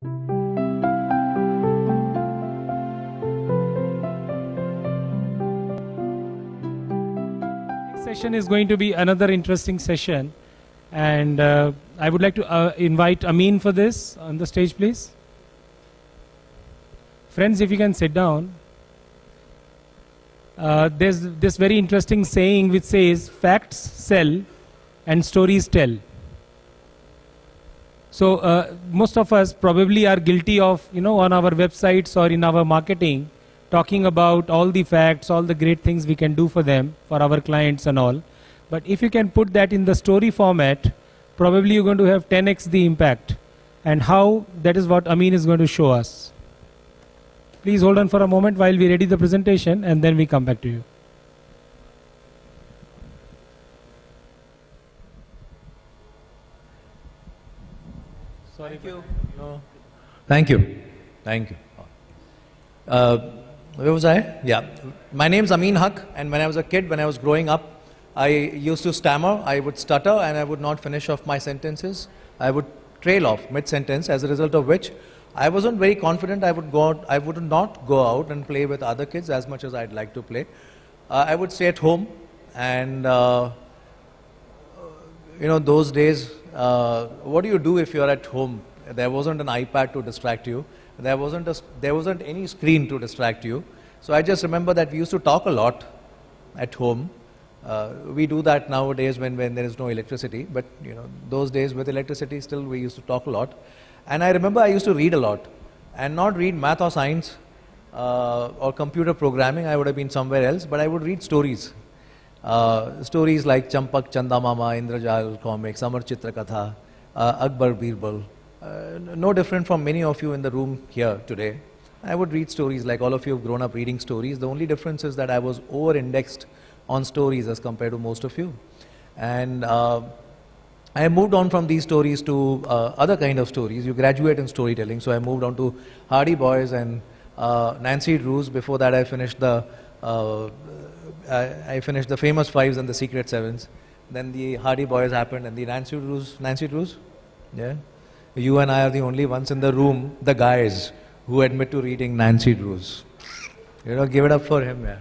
Next session is going to be another interesting session, and I would like to invite Amin for this on the stage, please. Friends, if you can sit down. There's this very interesting saying which says, facts sell and stories tell. So most of us probably are guilty of, on our websites or in our marketing, talking about all the facts, all the great things we can do for them, for our clients and all. But if you can put that in the story format, probably you're going to have 10x the impact. And how, that is what Amin is going to show us. Please hold on for a moment while we ready the presentation, and then we come back to you. Sorry. Thank you. No. Thank you. Thank you. Where was I? Yeah. My name's Amin Haq, and when I was a kid, when I was growing up, I used to stammer, I would stutter, and I would not finish off my sentences. I would trail off mid-sentence, as a result of which I wasn't very confident I would not go out and play with other kids as much as I'd like to play. I would stay at home, and those days, what do you do if you're at home? There wasn't an iPad to distract you. There wasn't any screen to distract you. So I just remember that we used to talk a lot at home. We do that nowadays when there is no electricity, but those days with electricity still we used to talk a lot. And I remember I used to read a lot, and not read math or science or computer programming. I would have been somewhere else, but I would read stories. Stories like Champak, Chanda Mama, Indrajal comics, Amar Chitra Katha, Akbar Birbal. No different from many of you in the room here today. I would read stories like all of you have grown up reading stories. The only difference is that I was over-indexed on stories as compared to most of you. And I moved on from these stories to other kind of stories. You graduate in storytelling, so I moved on to Hardy Boys and Nancy Drews. Before that, I finished the Famous Fives and the Secret Sevens. Then the Hardy Boys happened, and the Nancy Drews, yeah. You and I are the only ones in the room, the guys, who admit to reading Nancy Drews. Give it up for him, yeah.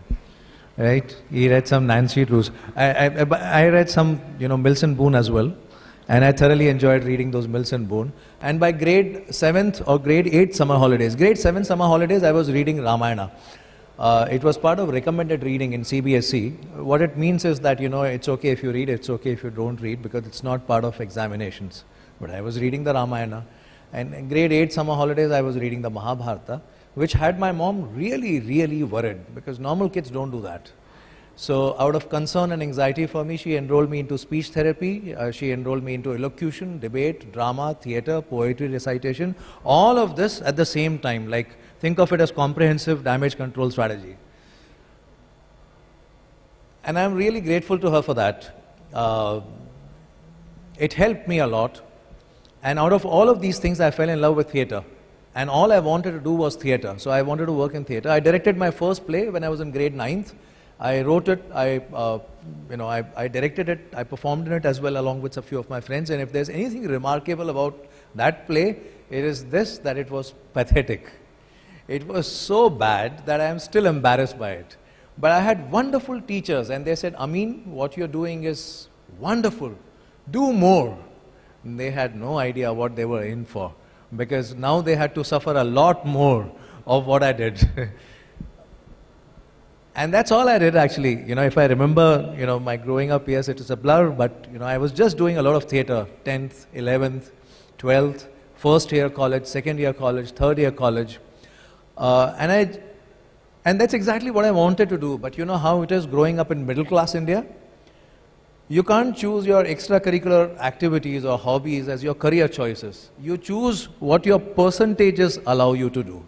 Right? He read some Nancy Drews. I read some, Mills and Boone as well. And I thoroughly enjoyed reading those Mills and Boone. And by grade 7th or grade 8 summer holidays, grade 7 summer holidays, I was reading Ramayana. It was part of recommended reading in CBSE. What it means is that, it's okay if you read, it's okay if you don't read, because it's not part of examinations. But I was reading the Ramayana. And in grade 8 summer holidays, I was reading the Mahabharata, which had my mom really, really worried, because normal kids don't do that. So out of concern and anxiety for me, she enrolled me into speech therapy, she enrolled me into elocution, debate, drama, theatre, poetry recitation, all of this at the same time. Like, think of it as comprehensive damage control strategy. And I'm really grateful to her for that. It helped me a lot. And out of all of these things, I fell in love with theatre. And all I wanted to do was theatre. So I wanted to work in theatre. I directed my first play when I was in grade 9th. I wrote it, I directed it, I performed in it as well along with a few of my friends. And if there's anything remarkable about that play, it is this, that it was pathetic. It was so bad that I am still embarrassed by it. But I had wonderful teachers, and they said, Amin, what you're doing is wonderful. Do more. And they had no idea what they were in for, because now they had to suffer a lot more of what I did. And that's all I did, actually. If I remember, my growing up years, it is a blur, but, I was just doing a lot of theatre, 10th, 11th, 12th, first year college, second year college, third year college. And that's exactly what I wanted to do. But you know how it is growing up in middle class India? You can't choose your extracurricular activities or hobbies as your career choices. You choose what your percentages allow you to do.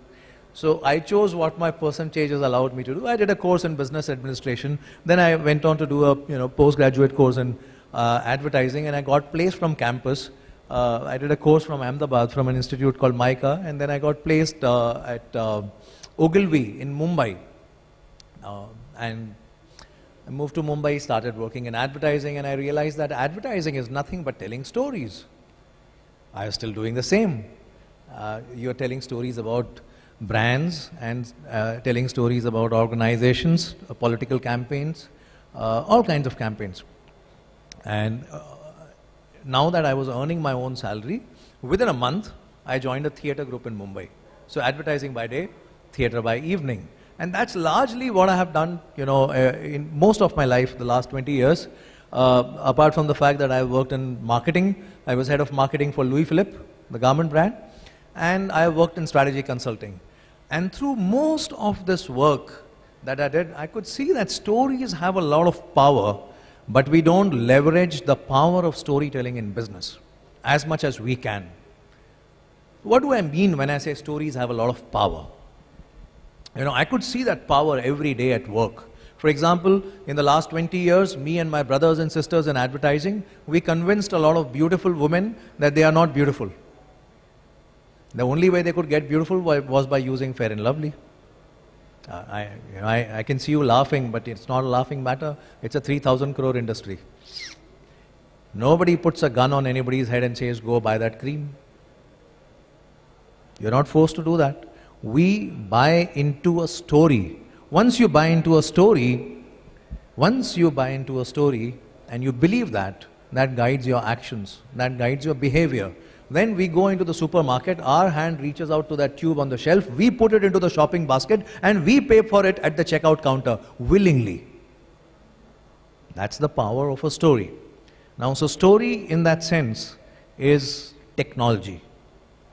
So I chose what my percentages allowed me to do. I did a course in business administration. Then I went on to do a postgraduate course in advertising, and I got placed from campus. I did a course from Ahmedabad from an institute called MICA, and then I got placed at Ogilvy in Mumbai. And I moved to Mumbai, started working in advertising, and I realized that advertising is nothing but telling stories. I was still doing the same. You're telling stories about brands and telling stories about organizations, political campaigns, all kinds of campaigns. And now that I was earning my own salary, within a month, I joined a theatre group in Mumbai. So advertising by day, theatre by evening. And that's largely what I have done, in most of my life, the last 20 years. Apart from the fact that I worked in marketing, I was head of marketing for Louis Philippe, the garment brand, and I worked in strategy consulting. And through most of this work that I did, I could see that stories have a lot of power, but we don't leverage the power of storytelling in business as much as we can. What do I mean when I say stories have a lot of power? I could see that power every day at work. For example, in the last 20 years, me and my brothers and sisters in advertising, we convinced a lot of beautiful women that they are not beautiful. The only way they could get beautiful was by using Fair and Lovely. I can see you laughing, but it's not a laughing matter. It's a 3,000 crore industry. Nobody puts a gun on anybody's head and says, go buy that cream. You're not forced to do that. We buy into a story. Once you buy into a story and you believe that, that guides your actions, that guides your behavior. Then we go into the supermarket, our hand reaches out to that tube on the shelf, we put it into the shopping basket and we pay for it at the checkout counter willingly. That's the power of a story. Now, so story in that sense is technology.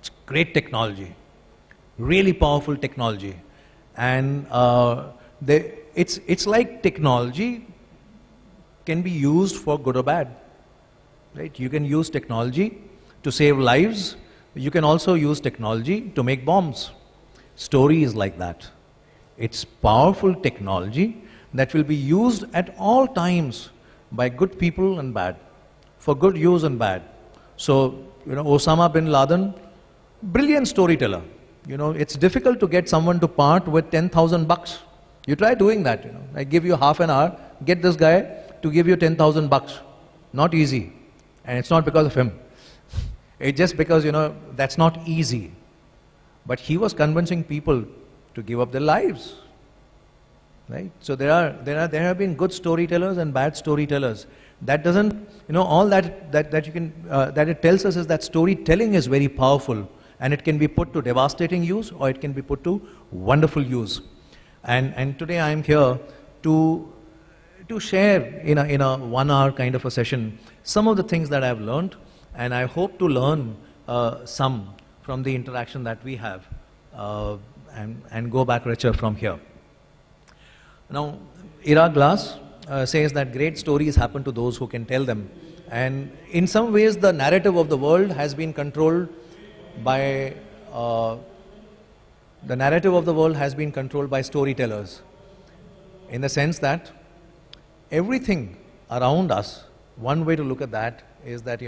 It's great technology, really powerful technology. And it's like technology can be used for good or bad. Right? You can use technology to save lives. You can also use technology to make bombs. Story is like that. It's powerful technology that will be used at all times by good people and bad, for good use and bad. So, Osama bin Laden, brilliant storyteller. It's difficult to get someone to part with 10,000 bucks. You try doing that, I give you half an hour, get this guy to give you 10,000 bucks. Not easy. And it's not because of him. It's just because, that's not easy. But he was convincing people to give up their lives. Right? So there have been good storytellers and bad storytellers. That doesn't, all that it tells us is that storytelling is very powerful, and it can be put to devastating use or it can be put to wonderful use. And today I am here to share in a 1 hour kind of a session some of the things that I've learned, and I hope to learn some from the interaction that we have and go back richer from here. Now, Ira Glass says that great stories happen to those who can tell them. And in some ways, the narrative of the world has been controlled by storytellers, in the sense that everything around us, one way to look at that is that,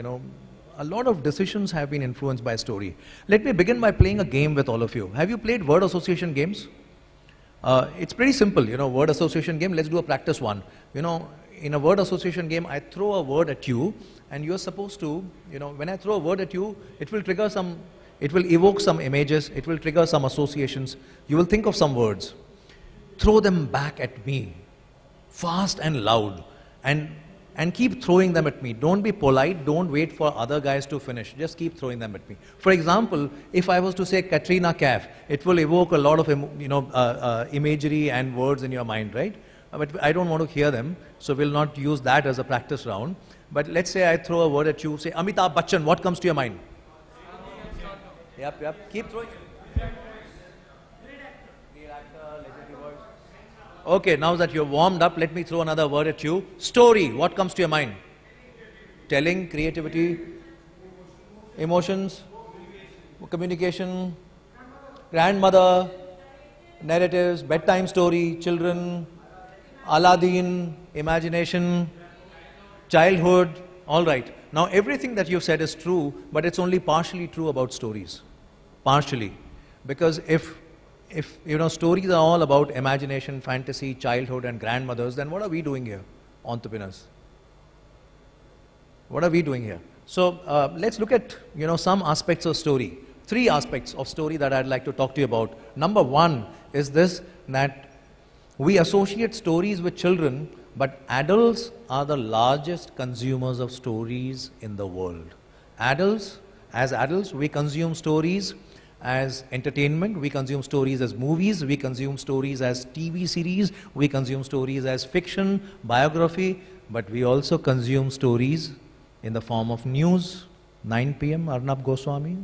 a lot of decisions have been influenced by story. Let me begin by playing a game with all of you. Have you played word association games? It's pretty simple, word association game. Let's do a practice one. In a word association game, I throw a word at you, and you're supposed to, when I throw a word at you, it will evoke some images, it will trigger some associations. You will think of some words. Throw them back at me, fast and loud, and keep throwing them at me. Don't be polite, don't wait for other guys to finish. Just keep throwing them at me. For example, if I was to say Katrina Kaif, it will evoke a lot of imagery and words in your mind, right? But I don't want to hear them, so we'll not use that as a practice round. But let's say I throw a word at you, say Amitabh Bachchan, what comes to your mind? Yep. Keep throwing. Okay, now that you're warmed up, let me throw another word at you. Story, what comes to your mind? Telling, creativity, emotions, communication, grandmother, narratives, bedtime story, children, Aladdin, imagination, childhood. All right. Now everything that you've said is true, but it's only partially true about stories. Partially. Because if stories are all about imagination, fantasy, childhood and grandmothers, then what are we doing here, entrepreneurs? What are we doing here? So let's look at some aspects of story. three aspects of story that I'd like to talk to you about. Number one is this, that we associate stories with children, but adults are the largest consumers of stories in the world. As adults, we consume stories as entertainment, we consume stories as movies, we consume stories as TV series, we consume stories as fiction, biography, but we also consume stories in the form of news. 9 p.m. Arnab Goswami.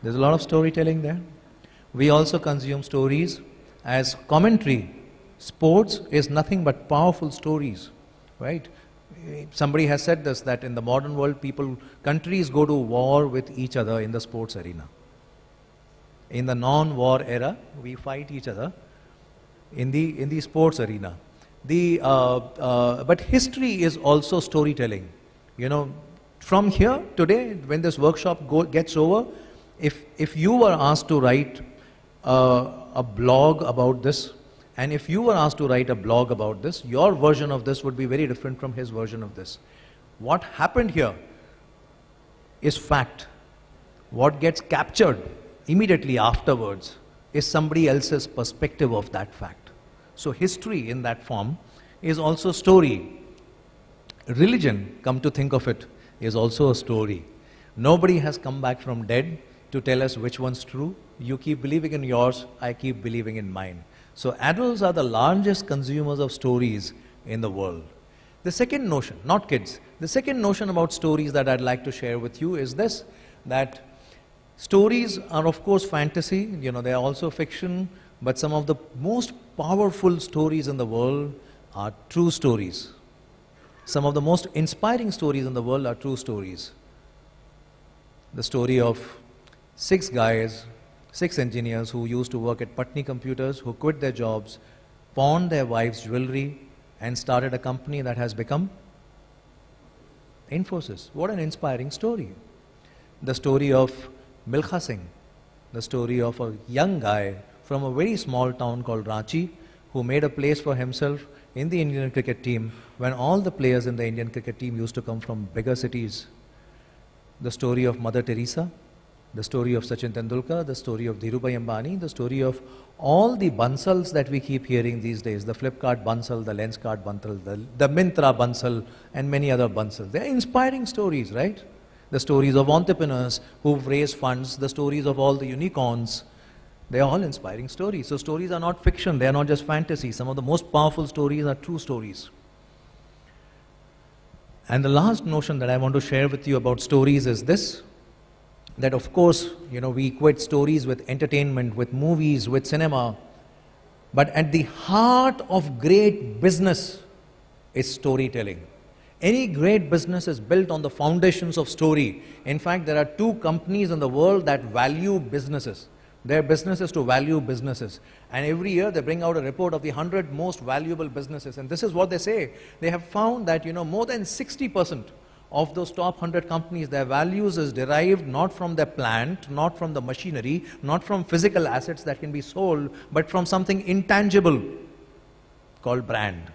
There's a lot of storytelling there. We also consume stories as commentary. Sports is nothing but powerful stories, right? Somebody has said this, that in the modern world, countries go to war with each other in the sports arena. In the non-war era, we fight each other in the sports arena. But history is also storytelling. You know, from here today, when this workshop gets over, if you were asked to write a blog about this, and if you were asked to write a blog about this, your version of this would be very different from his version of this. What happened here is fact. What gets captured immediately afterwards is somebody else's perspective of that fact. So history in that form is also story. Religion, come to think of it, is also a story. Nobody has come back from dead to tell us which one's true. You keep believing in yours, I keep believing in mine. So adults are the largest consumers of stories in the world. The second notion, not kids, the second notion about stories that I'd like to share with you is this, that stories are of course fantasy, you know, they are also fiction, but some of the most powerful stories in the world are true stories. Some of the most inspiring stories in the world are true stories. The story of 6 guys, 6 engineers who used to work at Patni Computers, who quit their jobs, pawned their wives' jewelry, and started a company that has become Infosys. What an inspiring story. The story of Milkha Singh, the story of a young guy from a very small town called Ranchi, who made a place for himself in the Indian cricket team when all the players in the Indian cricket team used to come from bigger cities. The story of Mother Teresa, the story of Sachin Tendulkar, the story of Dhirubhai Ambani, the story of all the Bansals that we keep hearing these days, the Flipkart Bansal, the Lenskart Bansal, the Myntra Bansal, and many other Bansals. They are inspiring stories, right? The stories of entrepreneurs who've raised funds, the stories of all the unicorns, they are all inspiring stories. So stories are not fiction, they are not just fantasy. Some of the most powerful stories are true stories. And the last notion that I want to share with you about stories is this, that of course, you know, we equate stories with entertainment, with movies, with cinema, but at the heart of great business is storytelling. Any great business is built on the foundations of story. In fact, there are 2 companies in the world that value businesses. Their business is to value businesses. And every year they bring out a report of the 100 most valuable businesses. And this is what they say. They have found that, you know, more than 60% of those top 100 companies, their values is derived not from their plant, not from the machinery, not from physical assets that can be sold, but from something intangible called brand.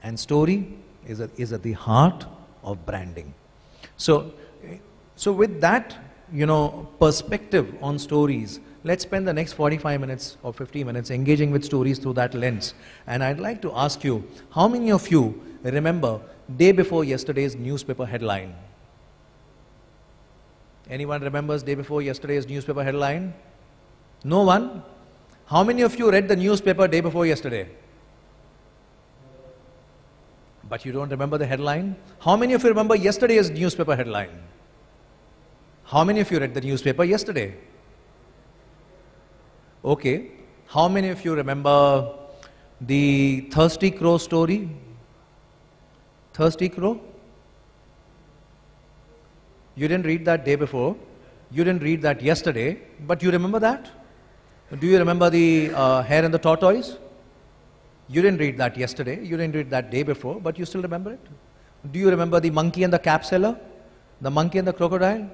And story is at the heart of branding. So with that, you know, perspective on stories, let's spend the next 45 minutes or 50 minutes engaging with stories through that lens. And I'd like to ask you, how many of you remember day before yesterday's newspaper headline? Anyone remembers day before yesterday's newspaper headline? No one? How many of you read the newspaper day before yesterday? But you don't remember the headline? How many of you remember yesterday's newspaper headline? How many of you read the newspaper yesterday? Okay. How many of you remember the Thirsty Crow story? Thirsty Crow? You didn't read that day before. You didn't read that yesterday, but you remember that? Do you remember the Hare and the Tortoise? You didn't read that yesterday. You didn't read that day before, but you still remember it? Do you remember the Monkey and the Cap Seller? The Monkey and the Crocodile?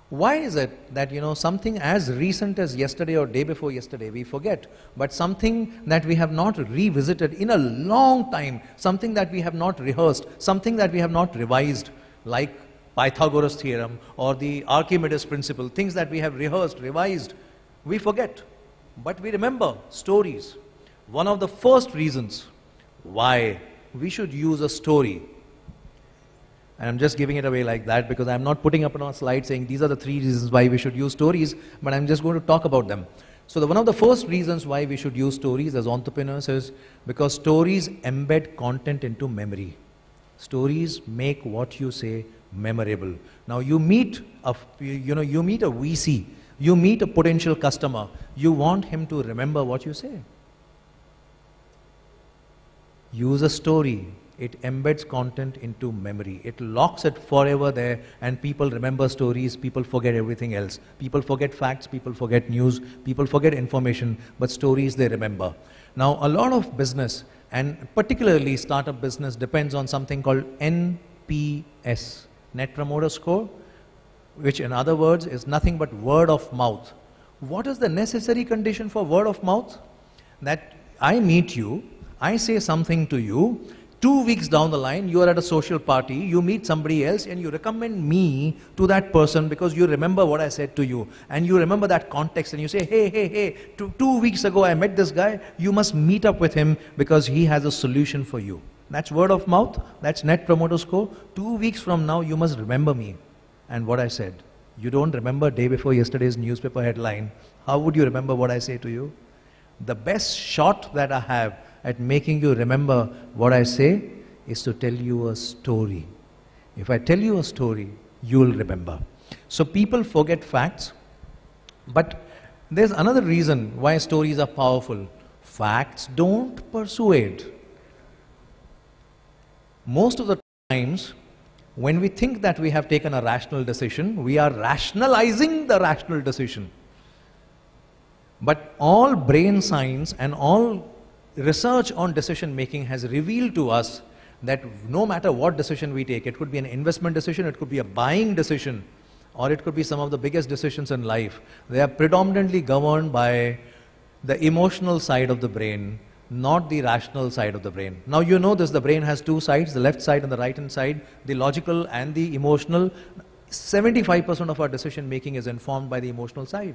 Why is it that, you know, something as recent as yesterday or day before yesterday we forget, but something that we have not revisited in a long time, something that we have not rehearsed, something that we have not revised, like Pythagoras theorem or the Archimedes principle, things that we have rehearsed, revised, we forget. But we remember stories. One of the first reasons why we should use a story, and I'm just giving it away like that because I'm not putting up on a slide saying these are the 3 reasons why we should use stories, but I'm just going to talk about them. So one of the first reasons why we should use stories as entrepreneurs is because stories embed content into memory. Stories make what you say memorable. Now you meet a VC, you meet a potential customer, you want him to remember what you say. Use a story. It embeds content into memory. It locks it forever there, and people remember stories, people forget everything else. People forget facts, people forget news, people forget information, but stories they remember. Now, a lot of business, and particularly startup business, depends on something called NPS, Net Promoter Score, which in other words is nothing but word of mouth. What is the necessary condition for word of mouth? That I meet you, I say something to you, 2 weeks down the line, you are at a social party, you meet somebody else and you recommend me to that person because you remember what I said to you and you remember that context and you say, hey, 2 weeks ago I met this guy, you must meet up with him because he has a solution for you. That's word of mouth, that's Net Promoter Score. 2 weeks from now, you must remember me and what I said. You don't remember day before yesterday's newspaper headline. How would you remember what I say to you? The best shot that I have at making you remember what I say is to tell you a story. If I tell you a story, you'll remember. So people forget facts, but there's another reason why stories are powerful. Facts don't persuade. Most of the times, when we think that we have taken a rational decision, we are rationalizing the rational decision. But all brain science and all research on decision making has revealed to us that no matter what decision we take, it could be an investment decision, it could be a buying decision, or it could be some of the biggest decisions in life. They are predominantly governed by the emotional side of the brain, not the rational side of the brain. Now you know this, the brain has 2 sides, the left side and the right hand side, the logical and the emotional. 75% of our decision making is informed by the emotional side.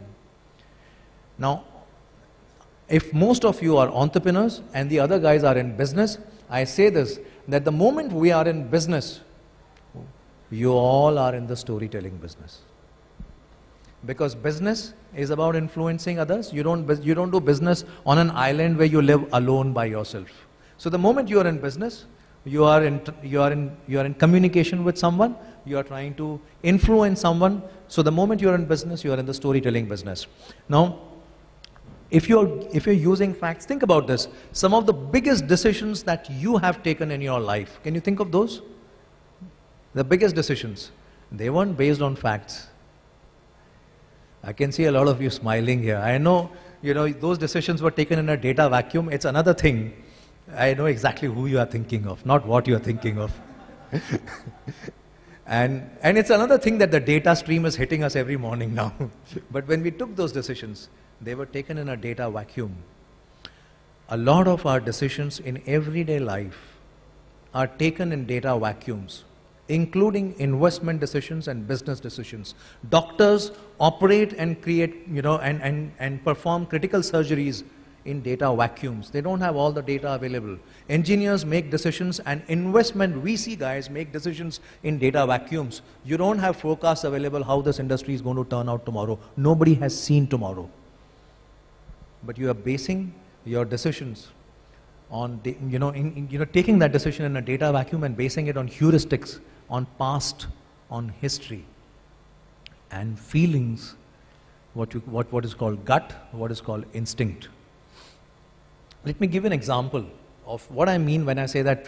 Now, if most of you are entrepreneurs and the other guys are in business, I say this, that the moment we are in business, you all are in the storytelling business. Because business is about influencing others. You don't do business on an island where you live alone by yourself. So the moment you are in business, you are in communication with someone, you are trying to influence someone. So the moment you are in business, you are in the storytelling business. Now, if you're using facts, think about this. Some of the biggest decisions that you have taken in your life, can you think of those? The biggest decisions, they weren't based on facts. I can see a lot of you smiling here. I know, those decisions were taken in a data vacuum. It's another thing. I know exactly who you are thinking of, not what you are thinking of. And it's another thing that the data stream is hitting us every morning now. But when we took those decisions, they were taken in a data vacuum. A lot of our decisions in everyday life are taken in data vacuums, including investment decisions and business decisions. Doctors operate and create, and perform critical surgeries in data vacuums. They don't have all the data available. Engineers make decisions and investment VC guys make decisions in data vacuums. You don't have forecasts available how this industry is going to turn out tomorrow. Nobody has seen tomorrow. But you are basing your decisions on, taking that decision in a data vacuum and basing it on heuristics, on past, on history, and feelings, what is called gut, what is called instinct. Let me give an example of what I mean when I say that,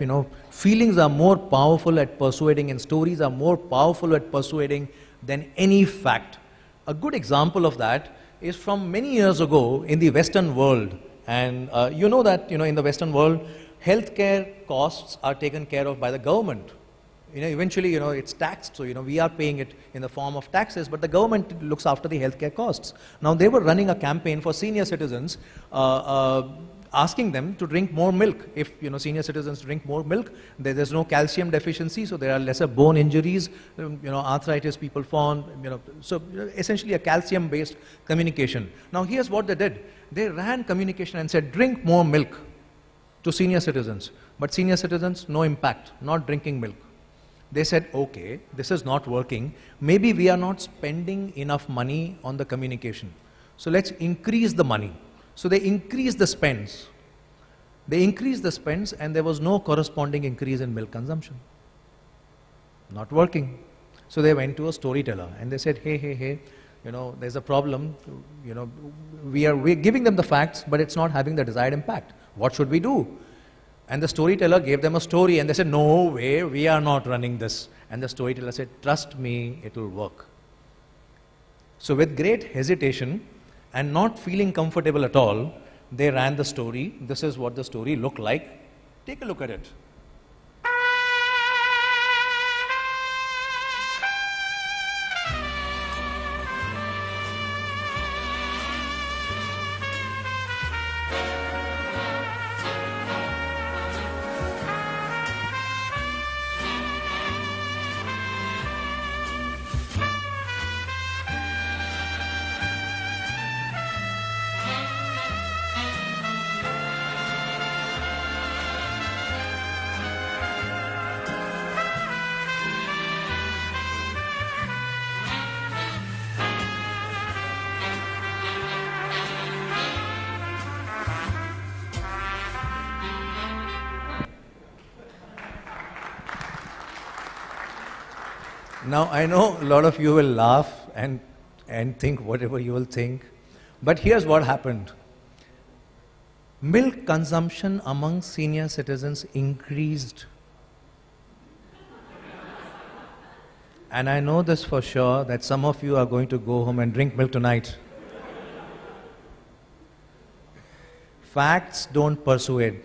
feelings are more powerful at persuading and stories are more powerful at persuading than any fact. A good example of that is from many years ago in the Western world. And you know that, in the Western world, healthcare costs are taken care of by the government. Eventually, it's taxed, so, we are paying it in the form of taxes, but the government looks after the healthcare costs. Now, they were running a campaign for senior citizens. asking them to drink more milk. If senior citizens drink more milk, there's no calcium deficiency, so there are lesser bone injuries, arthritis people form, so essentially a calcium-based communication. Now here's what they did. They ran communication and said, drink more milk to senior citizens. But senior citizens, no impact, not drinking milk. They said, okay, this is not working. Maybe we are not spending enough money on the communication. So let's increase the money. So they increased the spends. They increased the spends and there was no corresponding increase in milk consumption. Not working. So they went to a storyteller and they said, hey, there's a problem. We're giving them the facts, but it's not having the desired impact. What should we do? And the storyteller gave them a story and they said, no way, we are not running this. And the storyteller said, trust me, it will work. So with great hesitation and not feeling comfortable at all, they ran the story. This is what the story looked like. Take a look at it. Now, I know a lot of you will laugh and think whatever you will think, but here's what happened. Milk consumption among senior citizens increased. And I know this for sure, that some of you are going to go home and drink milk tonight. Facts don't persuade.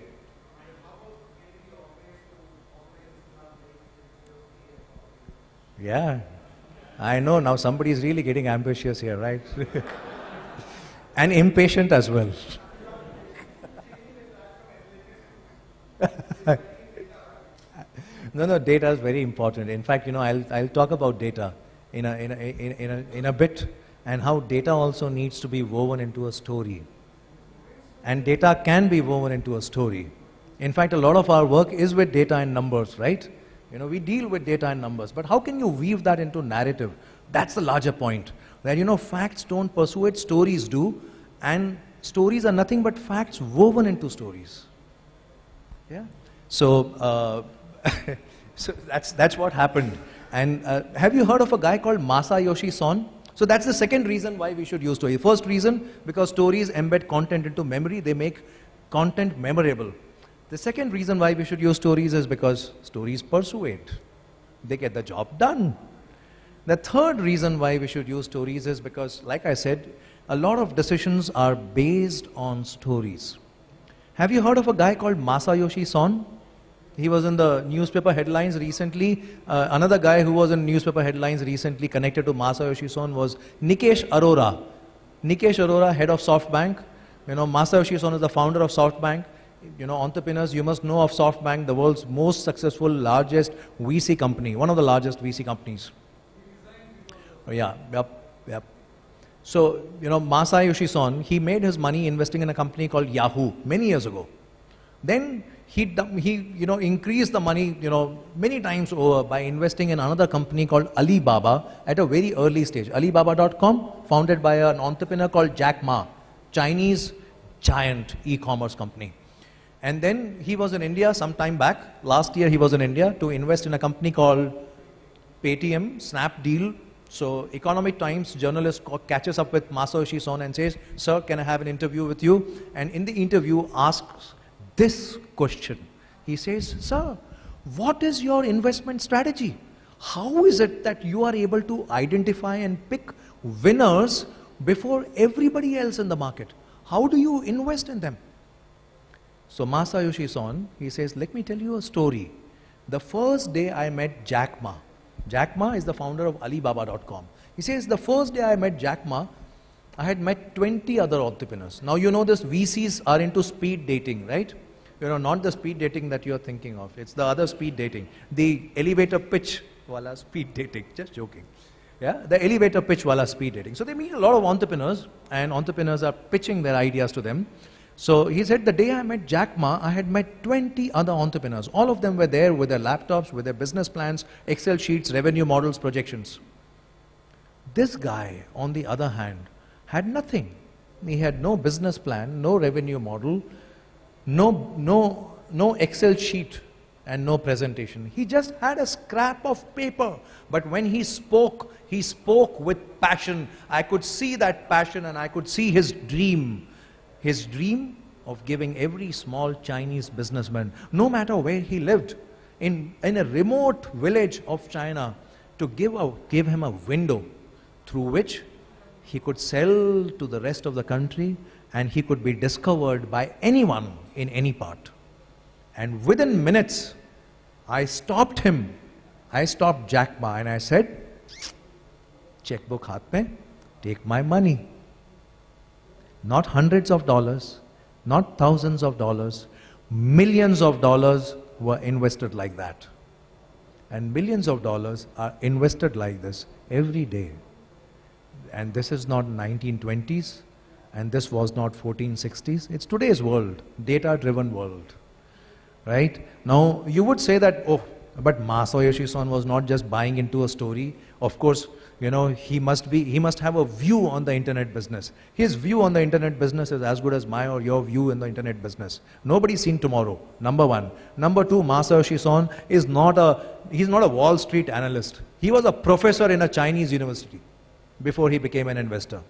Yeah, I know now somebody is really getting ambitious here, right? And impatient as well. No, data is very important. In fact, I'll talk about data in a bit, and how data also needs to be woven into a story. And data can be woven into a story. In fact, a lot of our work is with data and numbers, right? We deal with data and numbers, but how can you weave that into narrative? That's the larger point. That, facts don't persuade, stories do, and stories are nothing but facts woven into stories. Yeah. So, so that's what happened. And have you heard of a guy called Masayoshi Son? So that's the second reason why we should use stories. First reason, because stories embed content into memory, they make content memorable. The second reason why we should use stories is because stories persuade. They get the job done. The third reason why we should use stories is because, like I said, a lot of decisions are based on stories. Have you heard of a guy called Masayoshi Son? He was in the newspaper headlines recently. Another guy who was in newspaper headlines recently connected to Masayoshi Son was Nikesh Arora. Nikesh Arora, head of SoftBank. Masayoshi Son is the founder of SoftBank. Entrepreneurs, you must know of SoftBank, the world's most successful, largest VC company, one of the largest VC companies. Yep. So, Masayoshi Son, he made his money investing in a company called Yahoo many years ago. Then he increased the money, many times over by investing in another company called Alibaba at a very early stage. Alibaba.com, founded by an entrepreneur called Jack Ma, Chinese giant e-commerce company. And then he was in India some time back. Last year he was in India to invest in a company called Paytm, Snapdeal. So Economic Times journalist catches up with Masayoshi Son and says, sir, can I have an interview with you? And in the interview asks this question. He says, sir, what is your investment strategy? How is it that you are able to identify and pick winners before everybody else in the market? How do you invest in them? So Masayoshi Son, he says, let me tell you a story. The first day I met Jack Ma is the founder of Alibaba.com. He says, the first day I met Jack Ma, I had met 20 other entrepreneurs. Now you know this VCs are into speed dating, right? You know, not the speed dating that you're thinking of. It's the other speed dating. The elevator pitch wala speed dating. Just joking. Yeah, the elevator pitch wala speed dating. So they meet a lot of entrepreneurs, and entrepreneurs are pitching their ideas to them. So he said, the day I met Jack Ma, I had met 20 other entrepreneurs. All of them were there with their laptops, with their business plans, Excel sheets, revenue models, projections. This guy, on the other hand, had nothing. He had no business plan, no revenue model, no Excel sheet, and no presentation. He just had a scrap of paper. But when he spoke with passion. I could see that passion, and I could see his dream of giving every small Chinese businessman, no matter where he lived, in a remote village of China, to give him a window through which he could sell to the rest of the country, and he could be discovered by anyone in any part. And within minutes, I stopped him. I stopped Jack Ma, and I said, checkbook haath mein, take my money. Not hundreds of dollars, not thousands of dollars, millions of dollars were invested like that. And millions of dollars are invested like this every day. And this is not 1920s, and this was not 1460s. It's today's world, data-driven world, right? Now, you would say that, oh, but Masayoshi Son was not just buying into a story. Of course, you know, he must have a view on the internet business. His view on the internet business is as good as my or your view in the internet business. Nobody's seen tomorrow, number one. Number two, Masayoshi Son is he's not a Wall Street analyst. He was a professor in a Chinese university before he became an investor.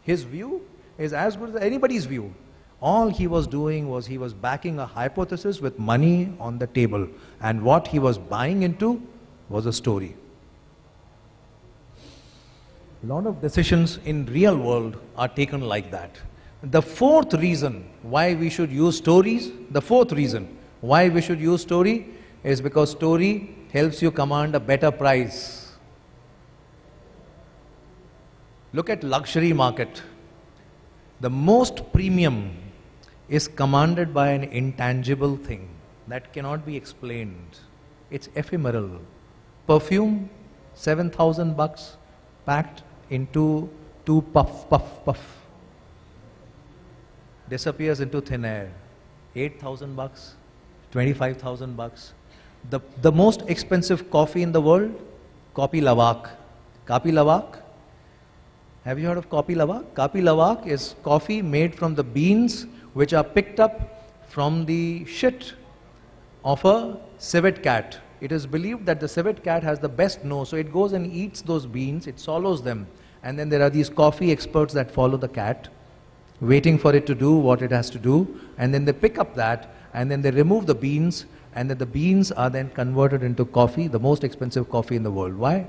His view is as good as anybody's view. All he was doing was he was backing a hypothesis with money on the table. And what he was buying into was a story. A lot of decisions in real world are taken like that. The fourth reason why we should use stories, is because story helps you command a better price. Look at luxury market. The most premium is commanded by an intangible thing that cannot be explained. It's ephemeral. Perfume, 7,000 bucks, packed into two puff. Disappears into thin air. 8,000 bucks, 25,000 bucks. The most expensive coffee in the world, Kapi Lawak. Kapi Lawak? Have you heard of Kapi Lawak? Kapi Lawak is coffee made from the beans which are picked up from the shit of a civet cat. It is believed that the civet cat has the best nose, so it goes and eats those beans, it swallows them, and then there are these coffee experts that follow the cat, waiting for it to do what it has to do, and then they pick up that, and then they remove the beans, and then the beans are then converted into coffee, the most expensive coffee in the world. Why?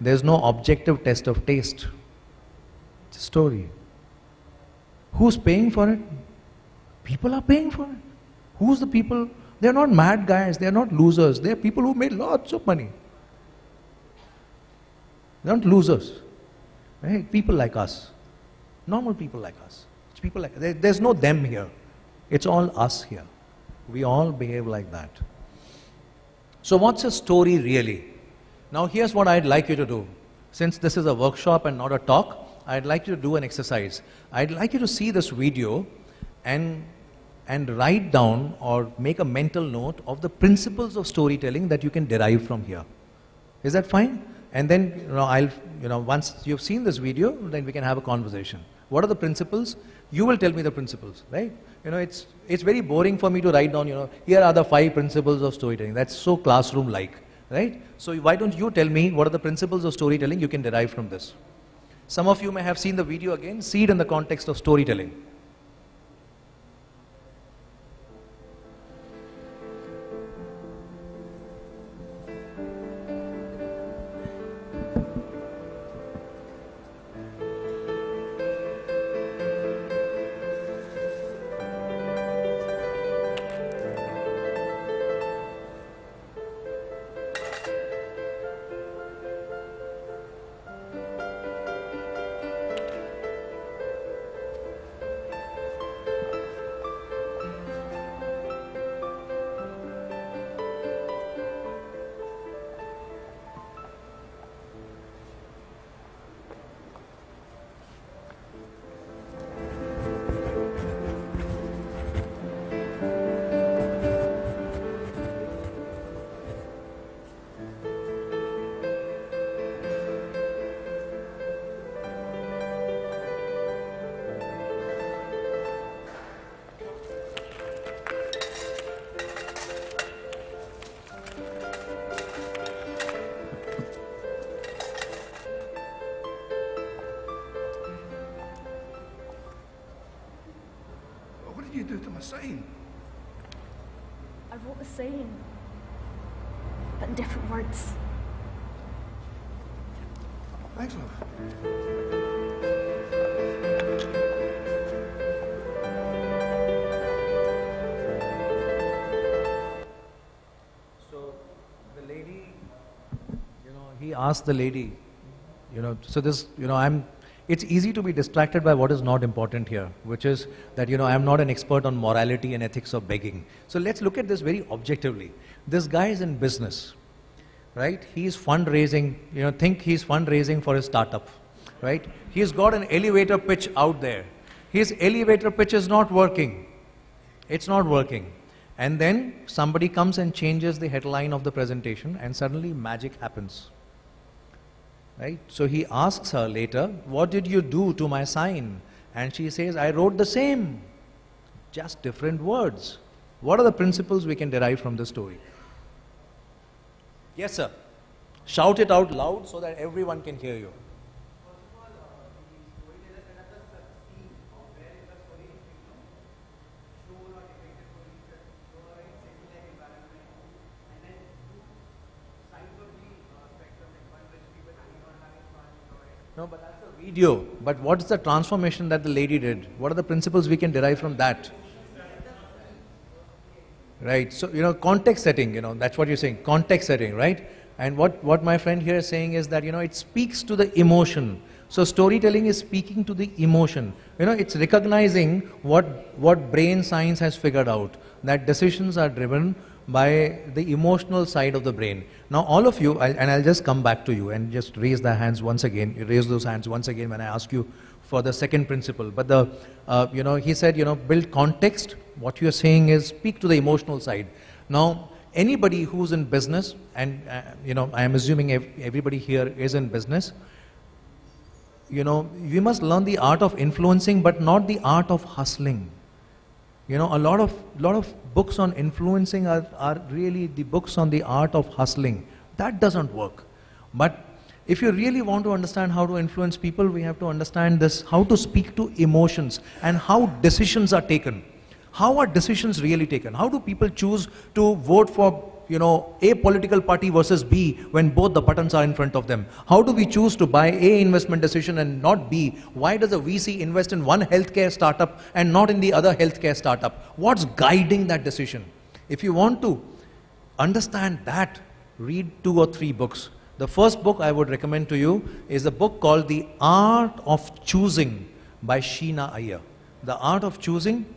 There's no objective test of taste. It's a story. Who's paying for it? People are paying for it. Who's the people? They're not mad guys, they're not losers. They're people who made lots of money. They're not losers. Right? People like us. Normal people like us. It's people like there's no them here. It's all us here. We all behave like that. So what's a story really? Now here's what I'd like you to do. Since this is a workshop and not a talk, I'd like you to do an exercise. I'd like you to see this video and write down or make a mental note of the principles of storytelling that you can derive from here. Is that fine? And then once you've seen this video, then we can have a conversation. What are the principles? You will tell me the principles, right? It's very boring for me to write down, here are the 5 principles of storytelling. That's so classroom-like, right? So why don't you tell me what are the principles of storytelling you can derive from this? Some of you may have seen the video again. See it in the context of storytelling. you do to my sign? I wrote the saying, but in different words. Thanks, love. So the lady, he asked the lady, so this, it's easy to be distracted by what is not important here, which is that, I'm not an expert on morality and ethics of begging. So let's look at this very objectively. This guy is in business, right? He's fundraising, think he's fundraising for his startup, right? He's got an elevator pitch out there. His elevator pitch is not working. It's not working. And then somebody comes and changes the headline of the presentation and suddenly magic happens. Right? So he asks her later, what did you do to my sign? And she says, I wrote the same, just different words. What are the principles we can derive from this story? Yes, sir. Shout it out loud so that everyone can hear you. No, but that's a video. But what's the transformation that the lady did? What are the principles we can derive from that? Right. So, context setting, that's what you're saying. Context setting, right? And what my friend here is saying is that, it speaks to the emotion. So storytelling is speaking to the emotion. It's recognizing what brain science has figured out, that decisions are driven by the emotional side of the brain. Now all of you, and I'll just come back to you and just raise the hands once again, raise those hands once again when I ask you for the second principle. But he said, build context. What you're saying is speak to the emotional side. Now, anybody who's in business, and I am assuming everybody here is in business, we must learn the art of influencing, but not the art of hustling. A lot of books on influencing are really the books on the art of hustling. That doesn't work. But if you really want to understand how to influence people, we have to understand this, how to speak to emotions and how decisions are taken. How are decisions really taken? How do people choose to vote for, A political party versus B when both the buttons are in front of them? How do we choose to buy A investment decision and not B? Why does a VC invest in one healthcare startup and not in the other healthcare startup? What's guiding that decision? If you want to understand that, read 2 or 3 books. The first book I would recommend to you is a book called The Art of Choosing by Sheena Iyer. The Art of Choosing,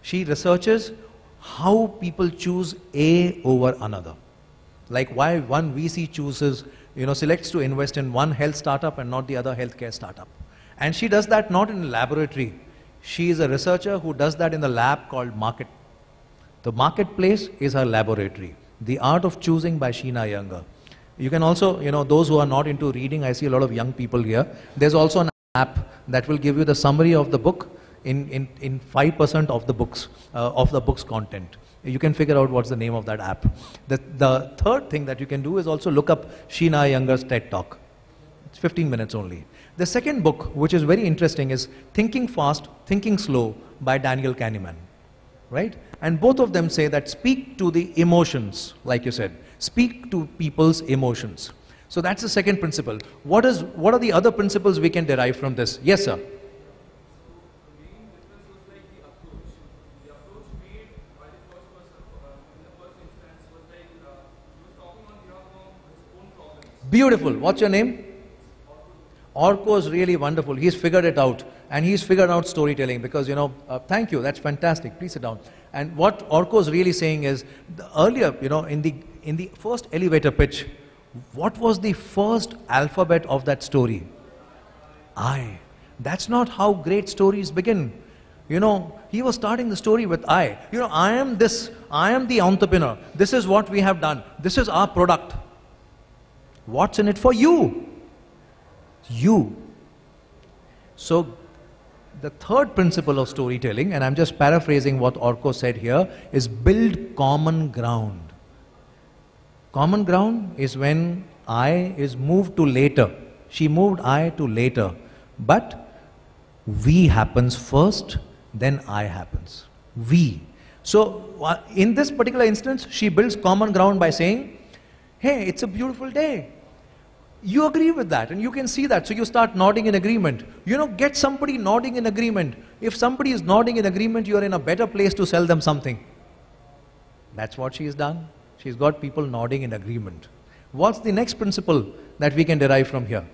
she researches how people choose A over another. Like why one VC chooses, selects to invest in one health startup and not the other healthcare startup. And she does that not in a laboratory. She is a researcher who does that in the lab called Market. The marketplace is her laboratory. The Art of Choosing by Sheena Iyer. You can also, those who are not into reading, I see a lot of young people here. There's also an app that will give you the summary of the book in 5% of the book's content. You can figure out what's the name of that app. The third thing that you can do is also look up Sheena Iyer's TED Talk. It's 15 minutes only. The second book, which is very interesting, is Thinking Fast, Thinking Slow by Daniel Kahneman. Right? And both of them say that speak to the emotions, like you said. Speak to people's emotions. So that's the second principle. What are the other principles we can derive from this? Yes, sir. Beautiful. What's your name? Orko is really wonderful. He's figured it out. And he's figured out storytelling because, thank you. That's fantastic. Please sit down. And what Orko is really saying is, earlier, in the first elevator pitch, what was the first alphabet of that story? I. That's not how great stories begin. He was starting the story with I. I am this. I am the entrepreneur. This is what we have done. This is our product. What's in it for you? You. So, the third principle of storytelling, and I'm just paraphrasing what Orko said here, is build common ground. Common ground is when I is moved to later. She moved I to later. But we happens first, then I happens. We. So in this particular instance, she builds common ground by saying, hey, it's a beautiful day. You agree with that and you can see that. So you start nodding in agreement. You know, get somebody nodding in agreement. If somebody is nodding in agreement, you are in a better place to sell them something. That's what she has done. She's got people nodding in agreement. What's the next principle that we can derive from here?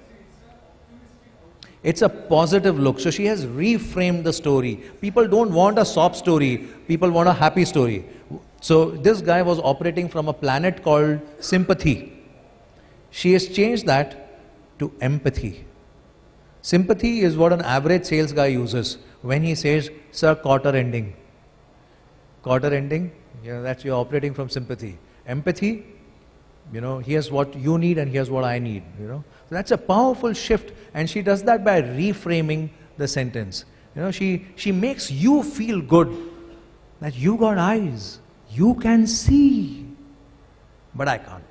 It's a positive look. So she has reframed the story. People don't want a sob story. People want a happy story. So this guy was operating from a planet called sympathy. She has changed that to empathy. Sympathy is what an average sales guy uses when he says, sir, quarter ending. Quarter ending, that's you're operating from sympathy. Empathy, here's what you need and here's what I need, So that's a powerful shift, and she does that by reframing the sentence. She makes you feel good, that you got eyes, you can see, but I can't.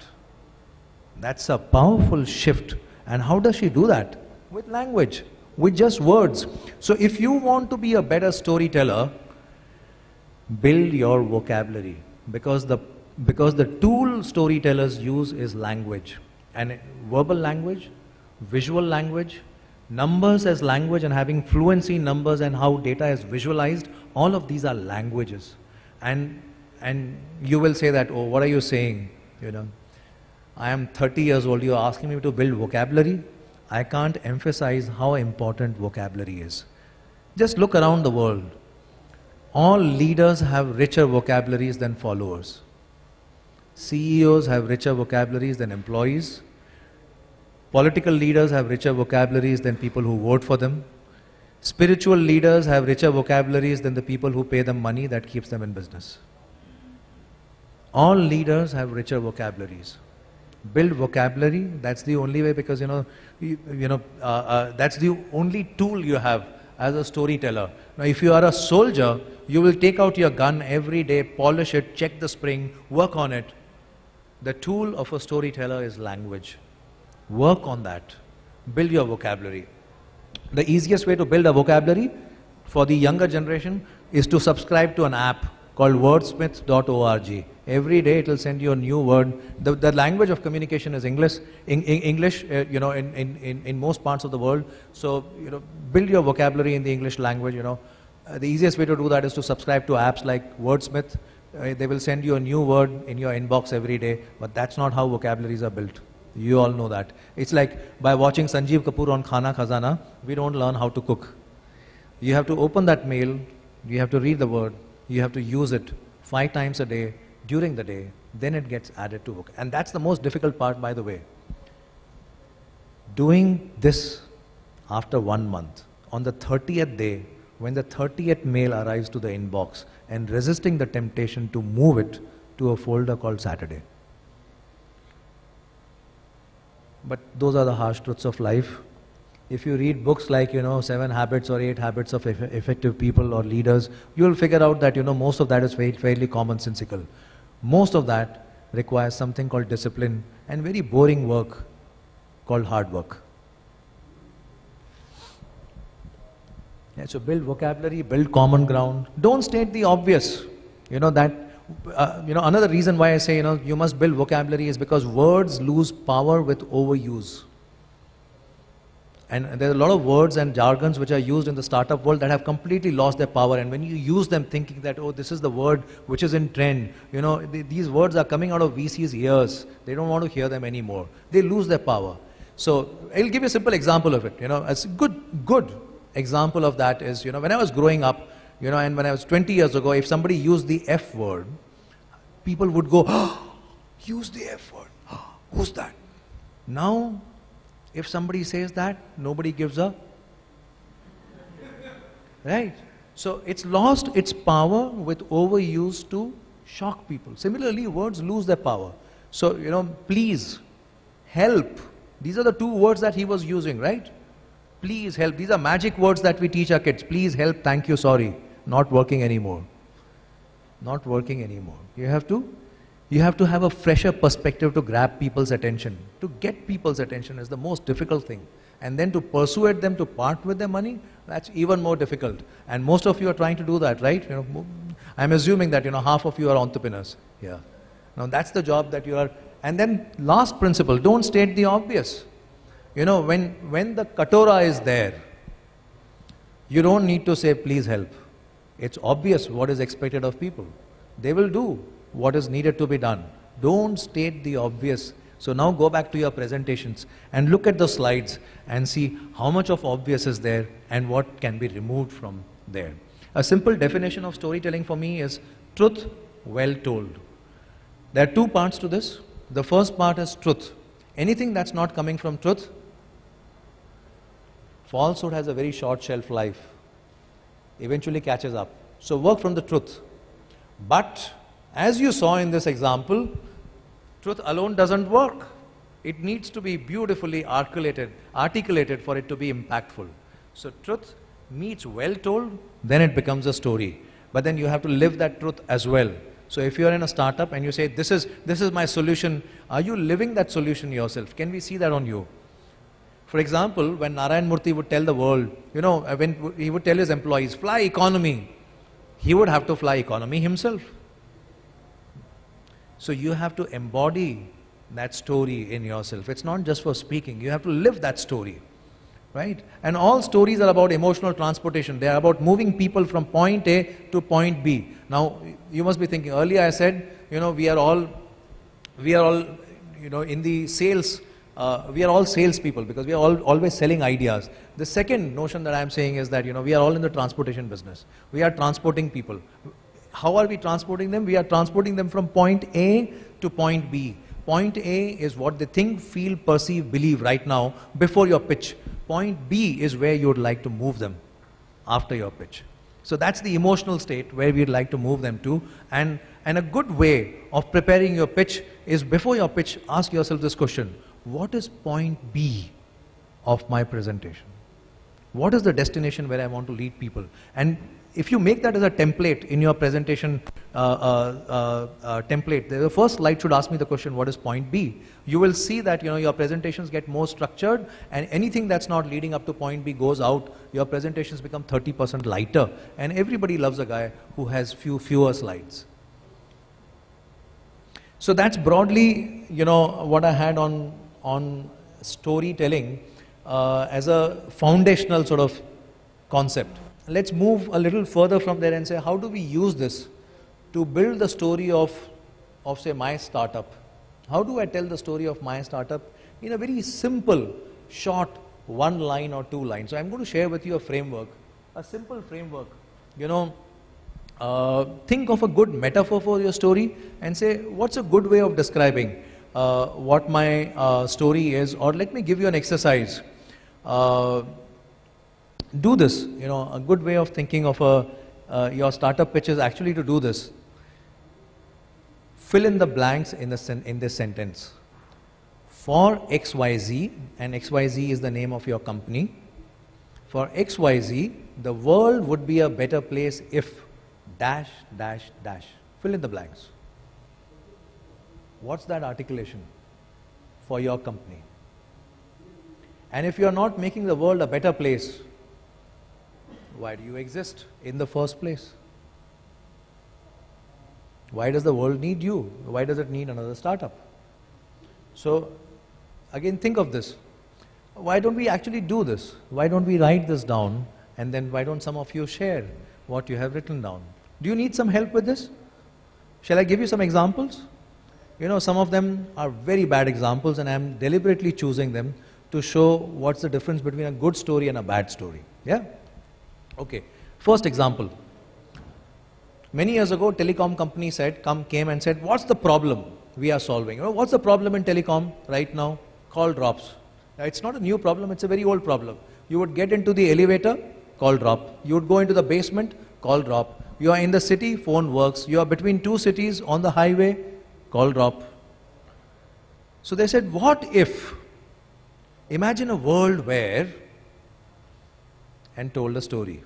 That's a powerful shift. And how does she do that? With language, with just words. So if you want to be a better storyteller, build your vocabulary, because the tool storytellers use is language, and verbal language, visual language, numbers as language, and having fluency in numbers and how data is visualized. All of these are languages. And you will say that, oh, what are you saying? I am 30 years old, you are asking me to build vocabulary? I can't emphasize how important vocabulary is. Just look around the world. All leaders have richer vocabularies than followers. CEOs have richer vocabularies than employees. Political leaders have richer vocabularies than people who vote for them. Spiritual leaders have richer vocabularies than the people who pay them money that keeps them in business. All leaders have richer vocabularies. Build vocabulary. That's the only way, because that's the only tool you have as a storyteller. Now, if you are a soldier, you will take out your gun every day, polish it, check the spring, work on it. The tool of a storyteller is language. Work on that. Build your vocabulary. The easiest way to build a vocabulary for the younger generation is to subscribe to an app called wordsmith.org. Every day it will send you a new word. The language of communication is English. In most parts of the world. So build your vocabulary in the English language. The easiest way to do that is to subscribe to apps like Wordsmith. They will send you a new word in your inbox every day. But that's not how vocabularies are built. You all know that. It's like by watching Sanjeev Kapoor on Khana Khazana, we don't learn how to cook. You have to open that mail. You have to read the word. You have to use it 5 times a day during the day. Then it gets added to book. And that's the most difficult part, by the way. Doing this after 1 month, on the 30th day, when the 30th mail arrives to the inbox, and resisting the temptation to move it to a folder called Saturday. But those are the harsh truths of life. If you read books like, 7 Habits or 8 Habits of Effective People or Leaders, you will figure out that, most of that is fairly commonsensical. Most of that requires something called discipline and very boring work called hard work. Yeah, so build vocabulary, build common ground. Don't state the obvious. Another reason why I say, you must build vocabulary is because words lose power with overuse. And there are a lot of words and jargons which are used in the startup world that have completely lost their power. And when you use them thinking that, oh, this is the word which is in trend, these words are coming out of VC's ears. They don't want to hear them anymore. They lose their power. So I'll give you a simple example of it. A good example of that is, when I was growing up, and when I was 20 years ago, if somebody used the F word, people would go, oh, use the F word. Oh, who's that? Now, if somebody says that, nobody gives a... Right? So it's lost its power with overuse to shock people. Similarly, words lose their power. So, please, help. These are the 2 words that he was using, right? Please help. These are magic words that we teach our kids. Please help, thank you, sorry. Not working anymore. Not working anymore. You have to have a fresher perspective to grab people's attention. To get people's attention is the most difficult thing. And then to persuade them to part with their money, that's even more difficult. And most of you are trying to do that, right? I'm assuming that, half of you are entrepreneurs here. Now that's the job that you are. And then last principle, don't state the obvious. When the katora is there, you don't need to say, please help. It's obvious what is expected of people. They will do what is needed to be done. Don't state the obvious. So now go back to your presentations and look at the slides and see how much of obvious is there and what can be removed from there. A simple definition of storytelling for me is truth well told. There are two parts to this. The first part is truth. Anything that's not coming from truth, falsehood has a very short shelf life. Eventually catches up. So work from the truth. But as you saw in this example, truth alone doesn't work. It needs to be beautifully articulated for it to be impactful. So truth meets well told, then it becomes a story. But then you have to live that truth as well. So if you are in a startup and you say, this is my solution, are you living that solution yourself? Can we see that on you? For example, when Narayan Murthy would tell the world, when he would tell his employees, fly economy, he would have to fly economy himself. So you have to embody that story in yourself. It's not just for speaking, you have to live that story, right? And all stories are about emotional transportation. They are about moving people from point A to point B. Now, you must be thinking, earlier I said, we are all in the sales, we are all salespeople because we are all always selling ideas. The second notion that I am saying is that, we are all in the transportation business. We are transporting people. How are we transporting them? We are transporting them from point A to point B. Point A is what they think, feel, perceive, believe right now before your pitch. Point B is where you would like to move them after your pitch. So that's the emotional state where we'd like to move them to. And a good way of preparing your pitch is before your pitch, ask yourself this question. What is point B of my presentation? What is the destination where I want to lead people? And if you make that as a template in your presentation template, the first slide should ask me the question, what is point B? You will see that your presentations get more structured, and anything that's not leading up to point B goes out. Your presentations become 30% lighter, and everybody loves a guy who has fewer slides. So that's broadly what I had on storytelling as a foundational sort of concept. Let's move a little further from there and say, how do we use this to build the story of say, my startup? How do I tell the story of my startup in a very simple, short, 1 line or 2 lines? So I'm going to share with you a framework, a simple framework. Think of a good metaphor for your story and say, what's a good way of describing what my story is? Or let me give you an exercise. Do this, a good way of thinking of your startup pitch is actually to do this. Fill in the blanks in this sentence. For XYZ, and XYZ is the name of your company. For XYZ, the world would be a better place if dash, dash, dash. Fill in the blanks. What's that articulation for your company? And if you're not making the world a better place, why do you exist in the first place? Why does the world need you? Why does it need another startup? So, again, think of this. Why don't we actually do this? Why don't we write this down? And then why don't some of you share what you have written down? Do you need some help with this? Shall I give you some examples? Some of them are very bad examples, and I'm deliberately choosing them to show what's the difference between a good story and a bad story. Yeah? Okay, first example. Many years ago, telecom company came and said, what's the problem we are solving? What's the problem in telecom right now? Call drops. Now, it's not a new problem, it's a very old problem. You would get into the elevator, call drop. You would go into the basement, call drop. You are in the city, phone works. You are between 2 cities on the highway, call drop. So they said, what if? Imagine a world where, and told a story.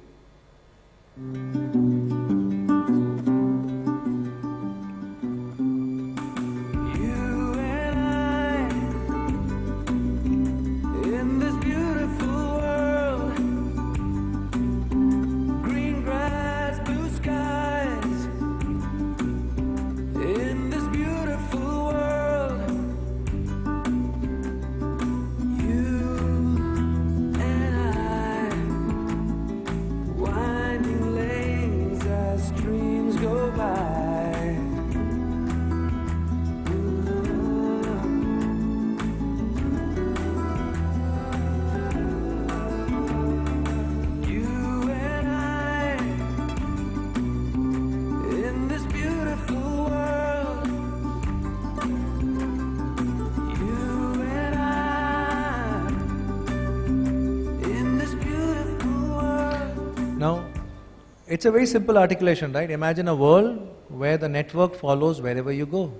Now, it's a very simple articulation, right? Imagine a world where the network follows wherever you go.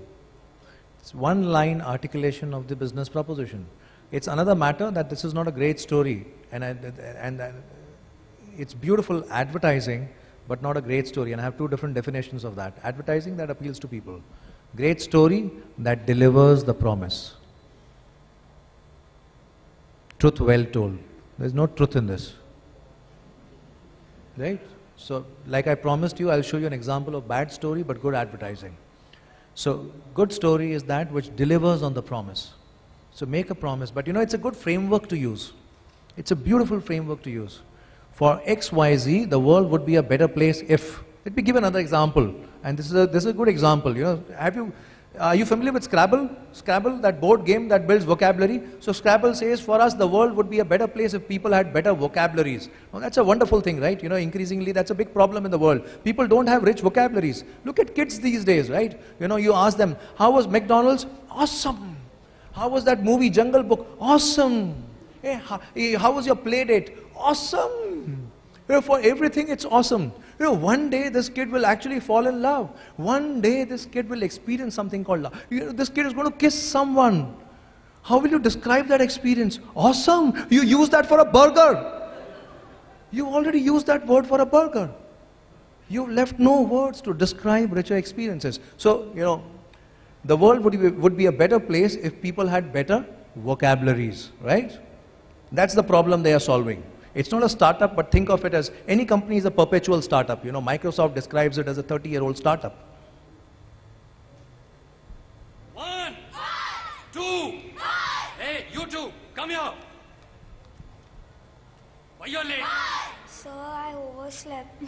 It's one line articulation of the business proposition. It's another matter that this is not a great story, and it's beautiful advertising, but not a great story. And I have two different definitions of that. Advertising that appeals to people. Great story that delivers the promise. Truth well told. There's no truth in this. Right? So, like I promised you, I'll show you an example of bad story but good advertising. So, good story is that which delivers on the promise. So, make a promise, but you know, it's a good framework to use. It's a beautiful framework to use. For XYZ, the world would be a better place if. Let me give another example, and this is a good example. You know, are you familiar with Scrabble? Scrabble, that board game that builds vocabulary. So Scrabble says, for us, the world would be a better place if people had better vocabularies. Now, that's a wonderful thing, right? You know, increasingly, that's a big problem in the world. People don't have rich vocabularies. Look at kids these days, right? You know, you ask them, how was McDonald's? Awesome. How was that movie, Jungle Book? Awesome. Hey, how was your play date? Awesome. You know, for everything, it's awesome. You know, one day this kid will actually fall in love. One day this kid will experience something called love. You know, this kid is going to kiss someone. How will you describe that experience? Awesome. You use that for a burger. You already used that word for a burger. You've left no words to describe richer experiences. So, you know, the world would be a better place if people had better vocabularies, right? That's the problem they are solving. It's not a startup, but think of it as any company is a perpetual startup. You know, Microsoft describes it as a 30-year-old startup. 1, 2, hey, you two, come here. Why you're late? Sir, I overslept.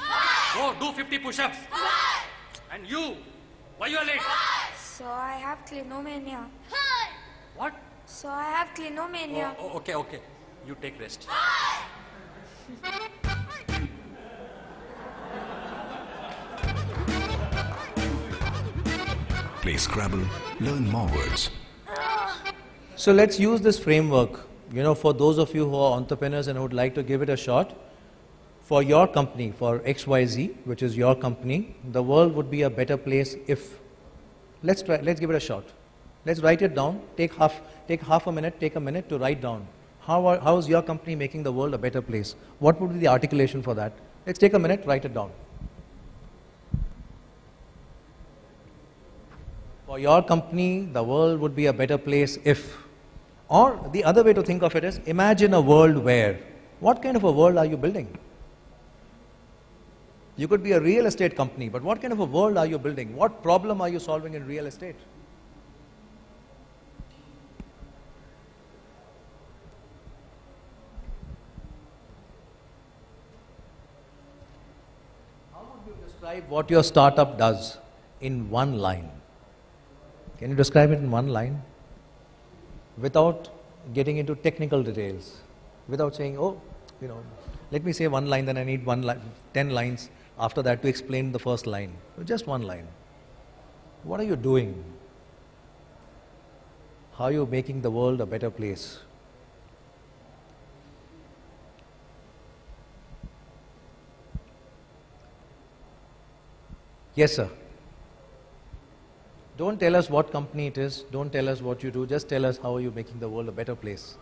Go, do 50 push-ups. And you, why you're late? Sir, I have clinomania. What? Sir, I have clinomania. Oh, okay. You take rest. Play Scrabble, learn more words. So let's use this framework, you know, for those of you who are entrepreneurs and would like to give it a shot. For your company, for XYZ, which is your company, the world would be a better place if. Let's give it a shot. Let's write it down. Take half a minute, take a minute to write down. How is your company making the world a better place? What would be the articulation for that? Let's take a minute, write it down. For your company, the world would be a better place if. Or the other way to think of it is, imagine a world where. What kind of a world are you building? You could be a real estate company, but what kind of a world are you building? What problem are you solving in real estate? Describe what your startup does in one line. Can you describe it in one line? Without getting into technical details. Without saying, oh, you know, let me say one line, then I need 10 lines after that to explain the first line. Just one line. What are you doing? How are you making the world a better place? Yes, sir. Don't tell us what company it is. Don't tell us what you do. Just tell us how are you making the world a better place.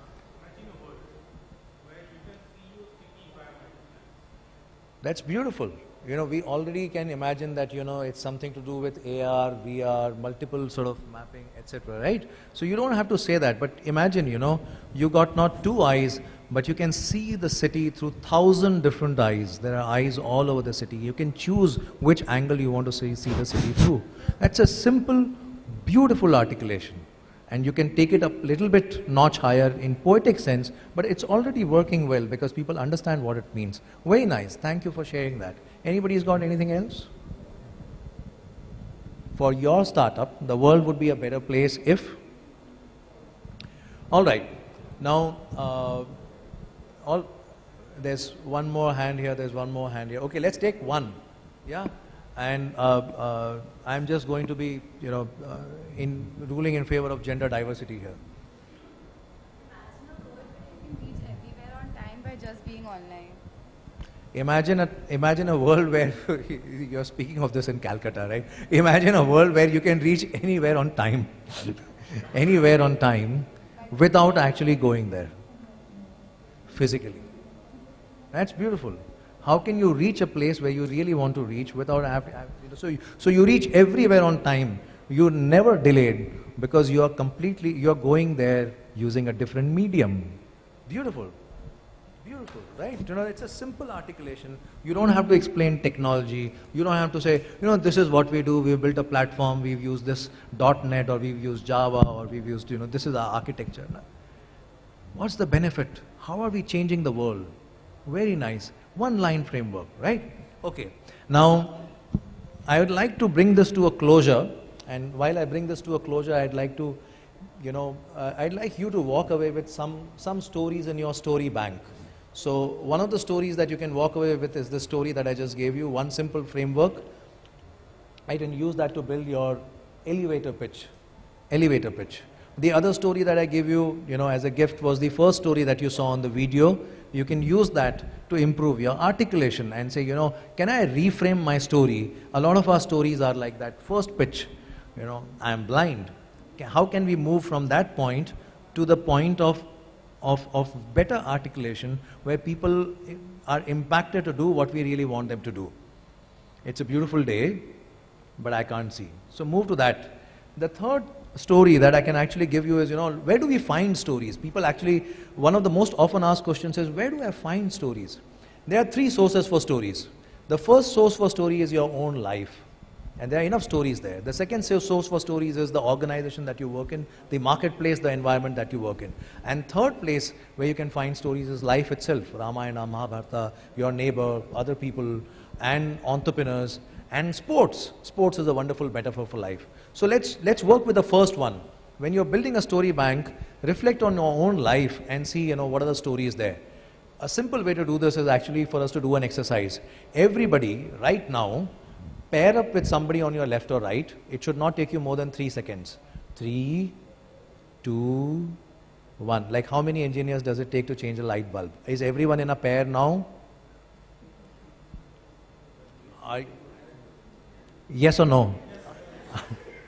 That's beautiful. You know, we already can imagine that, you know, it's something to do with AR, VR, multiple sort of mapping, etc., right? So you don't have to say that, but imagine, you know, you got not 2 eyes, but you can see the city through 1,000 different eyes. There are eyes all over the city. You can choose which angle you want to see the city through. That's a simple, beautiful articulation. And you can take it a little bit notch higher in poetic sense, but it's already working well because people understand what it means. Very nice. Thank you for sharing that. Anybody's got anything else? For your startup, the world would be a better place if. All right. Now, there's one more hand here. There's one more hand here. Okay, let's take one. Yeah. And I'm just going to be, you know, ruling in favor of gender diversity here. Imagine a world where you can reach everywhere on time by just being online. Imagine a world where you're speaking of this in Calcutta, right? Imagine a world where you can reach anywhere on time, anywhere on time, without actually going there, physically. That's beautiful. How can you reach a place where you really want to reach without having? So you reach everywhere on time. You're never delayed because you're going there using a different medium. Beautiful. Beautiful, right? It's a simple articulation. You don't have to explain technology. You don't have to say, this is what we do. We've built a platform. We've used this .NET, or we've used Java, or we've used, this is our architecture. What's the benefit? How are we changing the world? Very nice. One line framework, right? Okay. Now, I would like to bring this to a closure. And while I bring this to a closure, I'd like to, I'd like you to walk away with some stories in your story bank. So one of the stories that you can walk away with is the story that I just gave you, one simple framework. I can use that to build your elevator pitch. Elevator pitch. The other story that I gave you, as a gift was the first story that you saw on the video. You can use that to improve your articulation and say, can I reframe my story? A lot of our stories are like that first pitch, I'm blind. How can we move from that point to the point of better articulation where people are impacted to do what we really want them to do? It's a beautiful day, but I can't see. So move to that. The third story that I can actually give you is, where do we find stories? People actually, one of the most often asked questions is, where do I find stories? There are three sources for stories. The first source for story is your own life. And there are enough stories there. The second source for stories is the organization that you work in, the marketplace, the environment that you work in. And third place where you can find stories is life itself. Ramayana, Mahabharata, your neighbor, other people, and entrepreneurs, and sports. Sports is a wonderful metaphor for life. So let's work with the first one. When you're building a story bank, reflect on your own life and see, what are the stories there. A simple way to do this is actually for us to do an exercise. Everybody, right now, pair up with somebody on your left or right. It should not take you more than 3 seconds. 3, 2, 1. Like how many engineers does it take to change a light bulb? Is everyone in a pair now? Yes or no?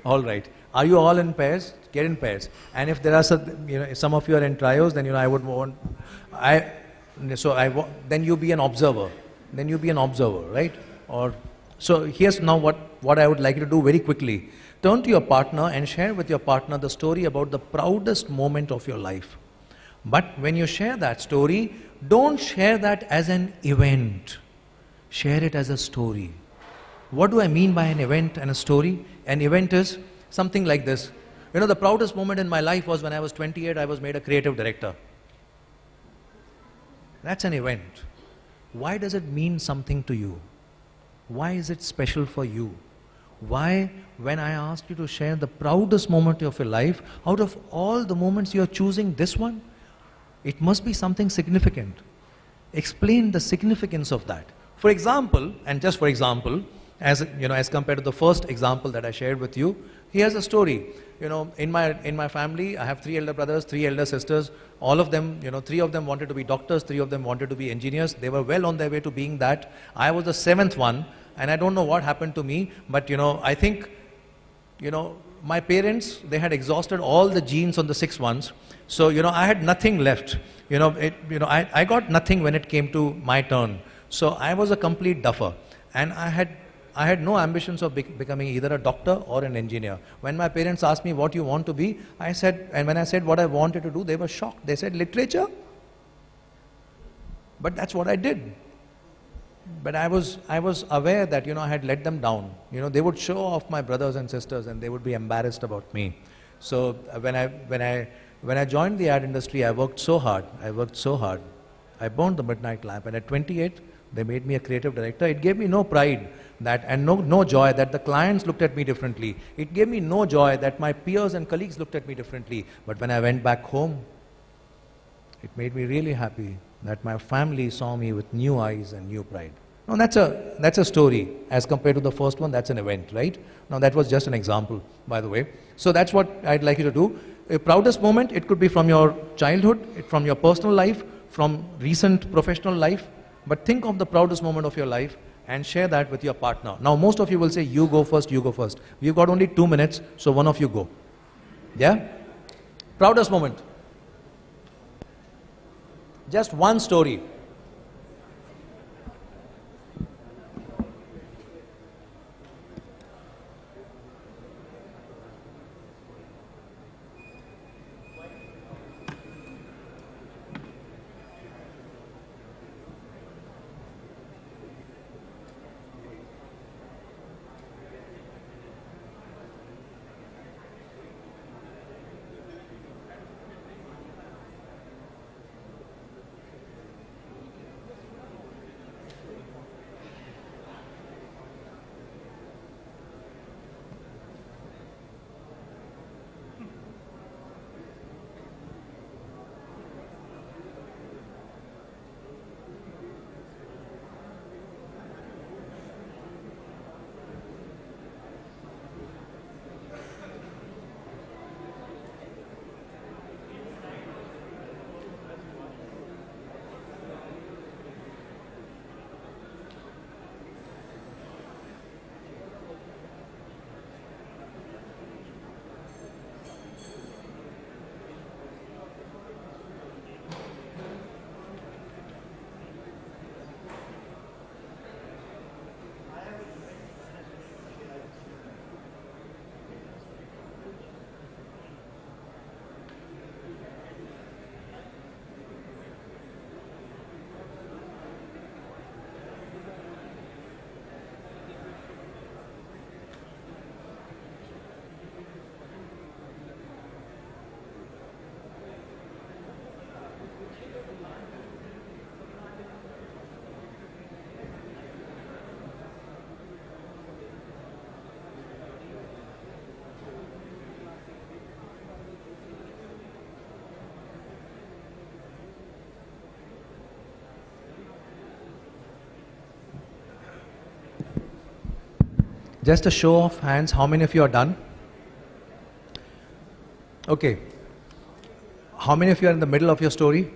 All right. Are you all in pairs? Get in pairs. And if there are some of you are in trios, then I would want. Then you be an observer. Then you be an observer, right? So here's now what I would like you to do very quickly. Turn to your partner and share with your partner the story about the proudest moment of your life. But when you share that story, don't share that as an event. Share it as a story. What do I mean by an event and a story? An event is something like this. The proudest moment in my life was when I was 28, I was made a creative director. That's an event. Why does it mean something to you? Why is it special for you? Why, when I asked you to share the proudest moment of your life, out of all the moments you're choosing this one, it must be something significant. Explain the significance of that. For example, and just for example, as compared to the first example that I shared with you, here's a story. In my family, I have 3 elder brothers, 3 elder sisters. All of them, 3 of them wanted to be doctors, 3 of them wanted to be engineers. They were well on their way to being that. I was the 7th one, and I don't know what happened to me, but I think, my parents, they had exhausted all the genes on the 6 ones. So, I had nothing left. I got nothing when it came to my turn. So I was a complete duffer, and I had no ambitions of becoming either a doctor or an engineer. When my parents asked me what you want to be, and when I said what I wanted to do, they were shocked. They said, literature? But that's what I did. But I was aware that, I had let them down. They would show off my brothers and sisters and they would be embarrassed about me. So when I joined the ad industry, I worked so hard. I burned the midnight lamp, and at 28, they made me a creative director. It gave me no pride and no joy that the clients looked at me differently. It gave me no joy that my peers and colleagues looked at me differently. But when I went back home, it made me really happy that my family saw me with new eyes and new pride. Now that's a story. As compared to the first one, that's an event, right? Now that was just an example, by the way. So that's what I'd like you to do. A proudest moment, it could be from your childhood, from your personal life, from recent professional life. But think of the proudest moment of your life and share that with your partner. Now, most of you will say, you go first, you go first. We've got only 2 minutes, so one of you go. Yeah? Proudest moment. Just one story. Just a show of hands, how many of you are done? Okay. How many of you are in the middle of your story?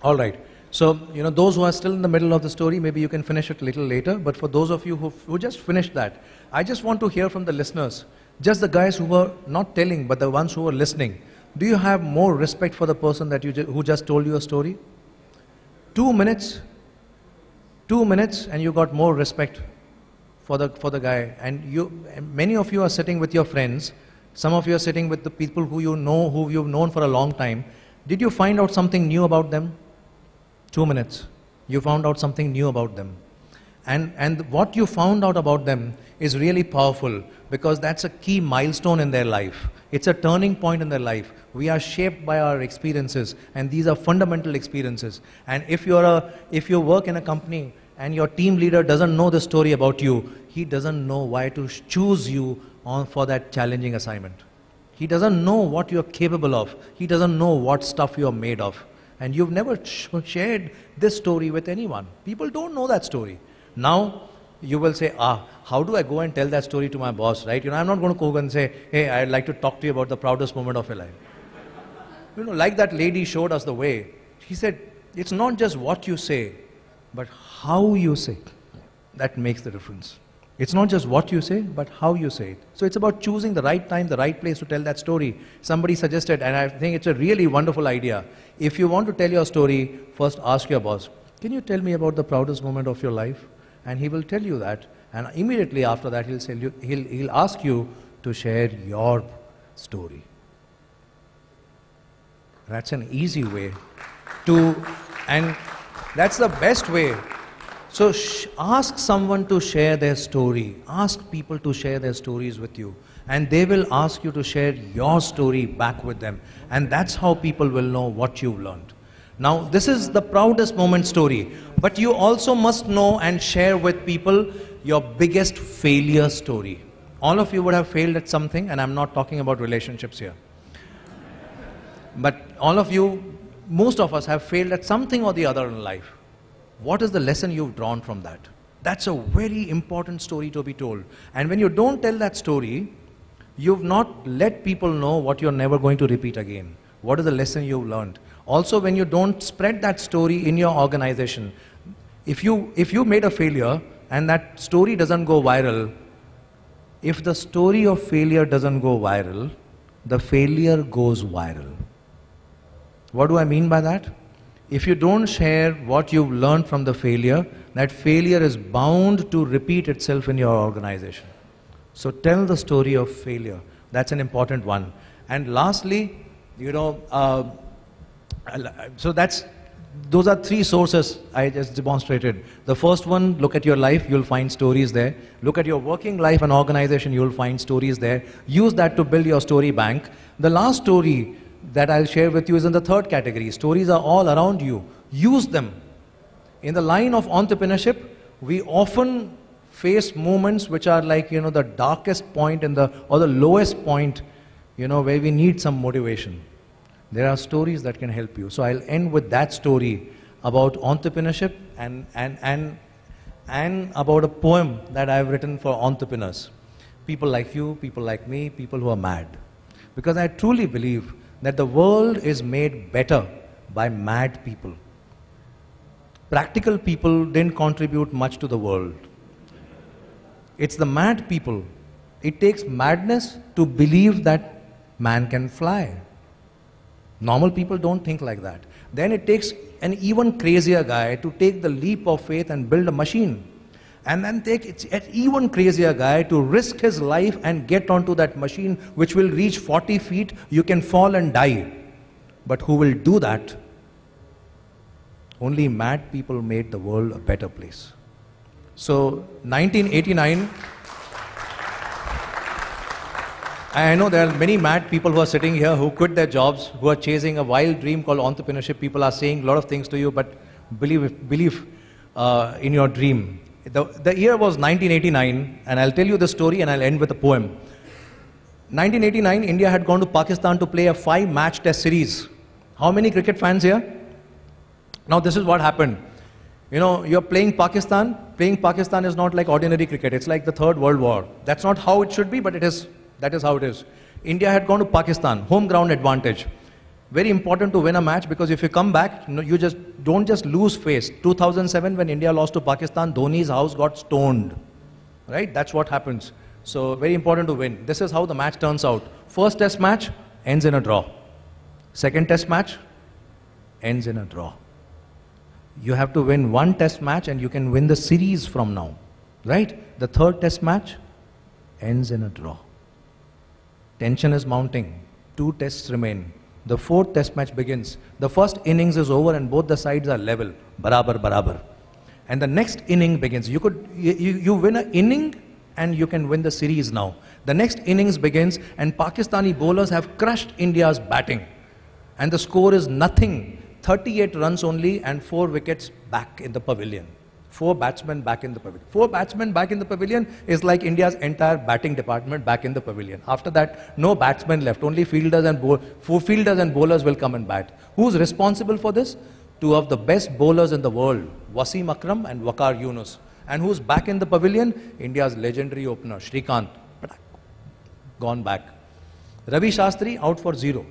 All right. So, those who are still in the middle of the story, maybe you can finish it a little later. But for those of you who just finished that, I just want to hear from the listeners, just the guys who were not telling, but the ones who were listening. Do you have more respect for the person that who just told you a story? 2 minutes. 2 minutes and you got more respect for the guy. And many of you are sitting with your friends. Some of you are sitting with the people who you've known for a long time. Did you find out something new about them? 2 minutes. You found out something new about them. And what you found out about them is really powerful, because that's a key milestone in their life. It's a turning point in their life. We are shaped by our experiences, and these are fundamental experiences. And if you work in a company and your team leader doesn't know the story about you, he doesn't know why to choose you for that challenging assignment. He doesn't know what you're capable of. He doesn't know what stuff you're made of. And you've never shared this story with anyone. People don't know that story. Now, you will say, how do I go and tell that story to my boss, right? I'm not going to go and say, hey, I'd like to talk to you about the proudest moment of your life. Like that lady showed us the way. She said, it's not just what you say, but how you say it that makes the difference. It's not just what you say, but how you say it. So it's about choosing the right time, the right place to tell that story. Somebody suggested, and I think it's a really wonderful idea. If you want to tell your story, first ask your boss, can you tell me about the proudest moment of your life? And he will tell you that. And immediately after that, he'll ask you to share your story. That's an easy way and that's the best way. So ask someone to share their story. Ask people to share their stories with you. And they will ask you to share your story back with them. And that's how people will know what you've learned. Now, this is the proudest moment story. But you also must know and share with people your biggest failure story. All of you would have failed at something, and I'm not talking about relationships here. But all of you, most of us have failed at something or the other in life. What is the lesson you've drawn from that? That's a very important story to be told. And when you don't tell that story, you've not let people know what you're never going to repeat again. What is the lesson you've learned? Also, when you don't spread that story in your organization, If you made a failure and that story doesn't go viral, if the story of failure doesn't go viral, the failure goes viral. What do I mean by that? If you don't share what you've learned from the failure, that failure is bound to repeat itself in your organization. So tell the story of failure. That's an important one. And lastly, those are three sources I just demonstrated. The first one, look at your life, you'll find stories there. Look at your working life and organization, you'll find stories there. Use that to build your story bank. The last story that I'll share with you is in the third category. Stories are all around you. Use them. In the line of entrepreneurship, we often face moments which are like, the darkest point or the lowest point, where we need some motivation. There are stories that can help you. So I'll end with that story about entrepreneurship and about a poem that I've written for entrepreneurs. People like you, people like me, people who are mad. Because I truly believe that the world is made better by mad people. Practical people didn't contribute much to the world. It's the mad people. It takes madness to believe that man can fly. Normal people don't think like that. Then it takes an even crazier guy to take the leap of faith and build a machine. And then take an even crazier guy to risk his life and get onto that machine which will reach 40 feet. You can fall and die. But who will do that? Only mad people made the world a better place. So 1989, I know there are many mad people who are sitting here who quit their jobs, who are chasing a wild dream called entrepreneurship. People are saying a lot of things to you, but believe in your dream. The year was 1989, and I'll tell you the story and I'll end with a poem. 1989, India had gone to Pakistan to play a 5-match test series. How many cricket fans here? Now this is what happened. You're playing Pakistan. Playing Pakistan is not like ordinary cricket. It's like the Third World War. That's not how it should be, but that is how it is. India had gone to Pakistan, home ground advantage. Very important to win a match, because if you come back, you don't just lose face. 2007, when India lost to Pakistan, Dhoni's house got stoned. Right? That's what happens. So very important to win. This is how the match turns out. First test match ends in a draw. Second test match ends in a draw. You have to win one test match and you can win the series from now. Right? The third test match ends in a draw. Tension is mounting. 2 tests remain. The fourth test match begins. The first innings is over and both the sides are level. Barabar, barabar. And the next inning begins. You win an inning and you can win the series now. The next innings begins and Pakistani bowlers have crushed India's batting. And the score is nothing. 38 runs only and 4 wickets back in the pavilion. 4 batsmen back in the pavilion. 4 batsmen back in the pavilion is like India's entire batting department back in the pavilion. After that, no batsmen left. Only fielders and bowlers will come and bat. Who's responsible for this? 2 of the best bowlers in the world, Wasim Akram and Waqar Yunus. And who's back in the pavilion? India's legendary opener, Shrikant. Gone back. Ravi Shastri out for 0.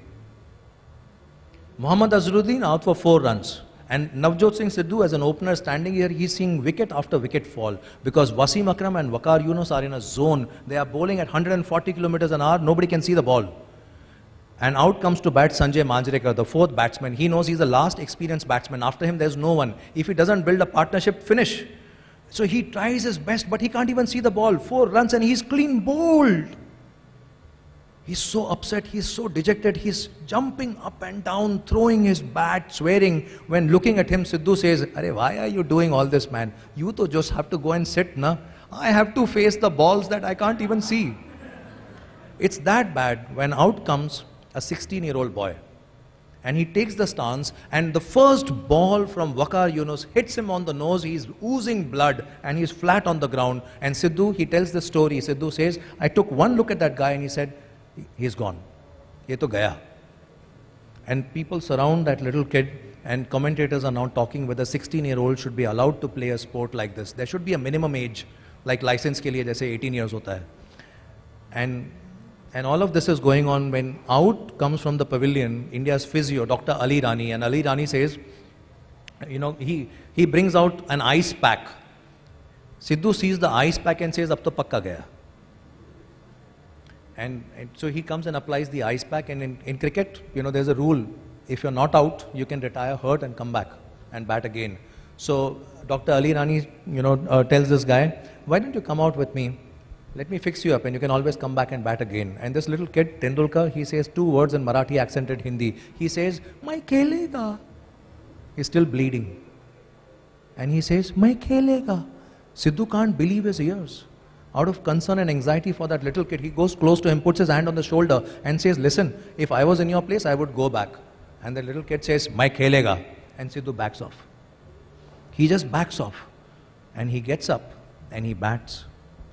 Mohammad Azharuddin out for 4 runs. And Navjot Singh Sidhu as an opener standing here, he's seeing wicket after wicket fall. Because Wasim Akram and Waqar Yunus are in a zone. They are bowling at 140 kilometers an hour. Nobody can see the ball. And out comes to bat Sanjay Manjrekar, the 4th batsman. He knows he's the last experienced batsman. After him, there's no one. If he doesn't build a partnership, finish. So he tries his best, but he can't even see the ball. 4 runs and he's clean bowled. He's so upset, he's so dejected, he's jumping up and down, throwing his bat, swearing. When looking at him, Sidhu says, "Arey, why are you doing all this, man? You to just have to go and sit, na? I have to face the balls that I can't even see." It's that bad when out comes a 16-year-old boy. And he takes the stance, and the first ball from Waqar Yunus hits him on the nose. He's oozing blood, and he's flat on the ground. And Sidhu, he tells the story. Sidhu says, "I took one look at that guy, and he said, he's gone. Ye to gaya." And people surround that little kid, and commentators are now talking whether 16-year-old should be allowed to play a sport like this. There should be a minimum age, like license ke liye jaise 18 years hota hai. And all of this is going on when out comes from the pavilion India's physio, Dr. Ali Rani. And Ali Rani says, You know, he brings out an ice pack. Sidhu sees the ice pack and says, "Ab to pakka gaya." And so he comes and applies the ice pack. And in cricket, you know, there's a rule. If you're not out, you can retire hurt and come back and bat again. So Dr. Ali Rani, you know, tells this guy, "Why don't you come out with me? Let me fix you up and you can always come back and bat again." And this little kid, Tendulkar, he says 2 words in Marathi accented Hindi. He says, "Mai khelega." He's still bleeding. And he says, "Mai khelega." Sidhu can't believe his ears. Out of concern and anxiety for that little kid, he goes close to him, puts his hand on the shoulder and says, "Listen, if I was in your place, I would go back." And the little kid says, "Mai khelega." And Sidhu backs off. He just backs off. And he gets up and he bats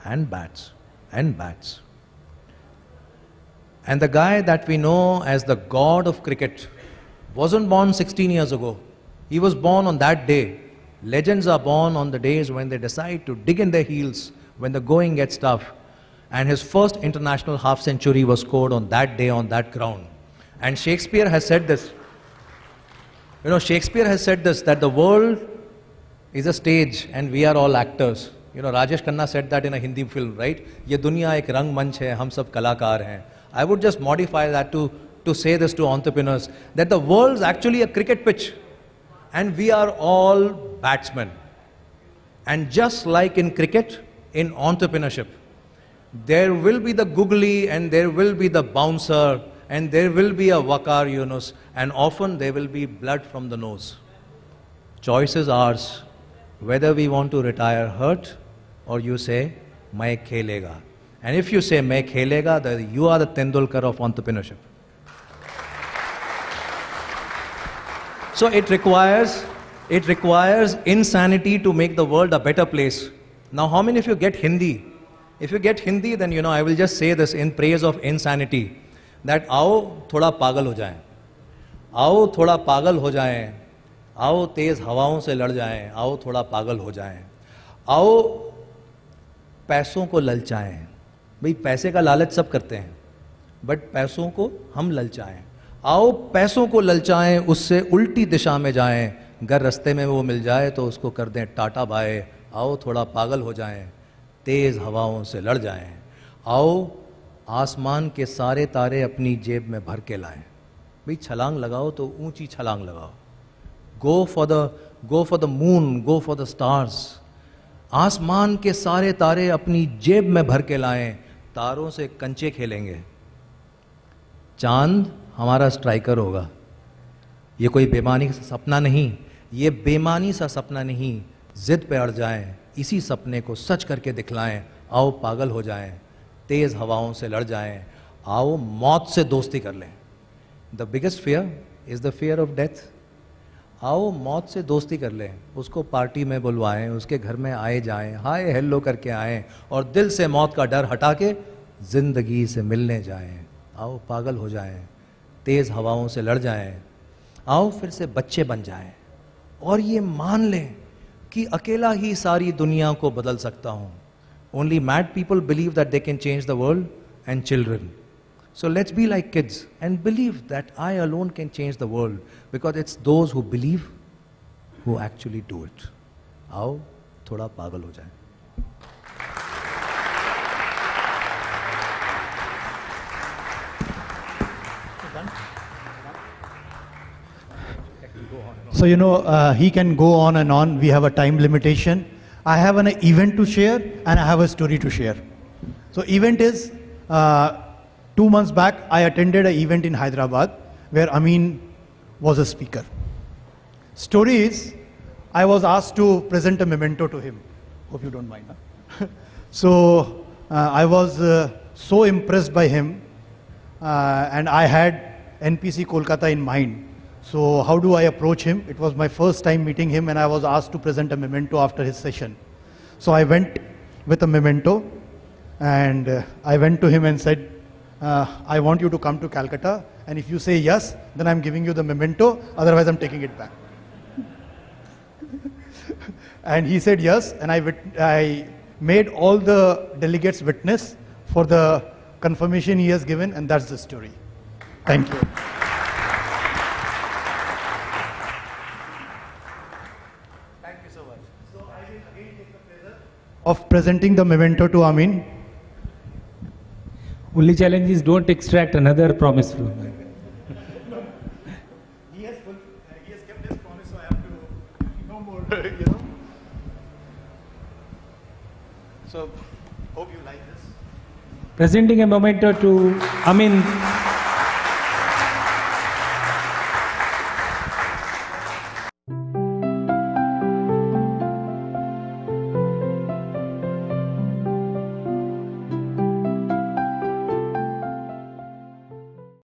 and bats and bats. And the guy that we know as the god of cricket wasn't born 16 years ago. He was born on that day. Legends are born on the days when they decide to dig in their heels, when the going gets tough. And his first international half century was scored on that day, on that ground. And Shakespeare has said this. You know, Shakespeare has said this, that the world is a stage and we are all actors. You know, Rajesh Khanna said that in a Hindi film, right? Ye duniya ek rang manch hai, hum sab kalakar hain. I would just modify that to say this to entrepreneurs, that the world's actually a cricket pitch and we are all batsmen. And just like in cricket, in entrepreneurship, there will be the googly and there will be the bouncer and there will be a Waqar Yunus, and often there will be blood from the nose. Choice is ours, whether we want to retire hurt or you say, "Mai khelega." And if you say, "Mai khelega," then you are the Tendulkar of entrepreneurship. So it requires insanity to make the world a better place. Now, how many of you get Hindi? If you get Hindi, then you know, I will just say this in praise of insanity, that आओ थोड़ा पागल हो जाएं, आओ थोड़ा पागल हो जाएं, आओ तेज हवाओं से लड़ जाएं, आओ थोड़ा पागल हो जाएं, आओ पैसों को ललचाएं। भाई पैसे का लालच सब करते हैं, बट पैसों को हम ललचाएं। आओ पैसों को ललचाएं, उससे उल्टी दिशा में जाएं, अगर रास्ते में वो मिल जाए तो उसको कर दें टाटा बाय। आओ थोड़ा पागल हो जाएं, तेज हवाओं से लड़ जाएं, आओ आसमान के सारे तारे अपनी जेब में भर के लाएं। भाई छलांग लगाओ तो ऊंची छलांग लगाओ। Go for the moon, go for the stars. आसमान के सारे तारे अपनी जेब में भर के लाएं, तारों से कंचे खेलेंगे। चांद हमारा स्ट्राइकर होगा। ये कोई बेमानी सा सपना नहीं, ये बेमानी सा सपना नहीं, जिद पे अड़ जाएं, इसी सपने को सच करके दिखलाएं। आओ पागल हो जाएं, तेज हवाओं से लड़ जाएं, आओ मौत से दोस्ती कर लें। The biggest fear is the fear of death. आओ मौत से दोस्ती कर लें, उसको पार्टी में बुलवाएं, उसके घर में आए जाएं, हाय हेलो करके आएं और दिल से मौत का डर हटा के जिंदगी से मिलने जाएं। आओ पागल हो जाएं, तेज हवाओं से लड़ जाएं, आओ फिर से बच्चे बन जाएं और ये मान लें कि अकेला ही सारी दुनिया को बदल सकता हूं। Only mad people believe that they can change the world, and children. So let's be like kids and believe that I alone can change the world, because it's those who believe who actually do it. आओ थोड़ा पागल हो जाएं। So you know, he can go on and on. We have a time limitation. I have an event to share and I have a story to share. So event is, 2 months back I attended an event in Hyderabad where Amin was a speaker. Story is, I was asked to present a memento to him. Hope you don't mind. Huh? So I was so impressed by him and I had NPC Kolkata in mind. So how do I approach him? It was my first time meeting him and I was asked to present a memento after his session. So I went with a memento and I went to him and said, I want you to come to Calcutta, and if you say yes, then I'm giving you the memento, otherwise I'm taking it back. And he said yes, and I made all the delegates witness for the confirmation he has given, and that's the story. Thank you. of presenting the memento to Amin. Only challenge is don't extract another promise from him. He has kept his promise, so I have to no more, you know. So, hope you like this. Presenting a memento to Amin.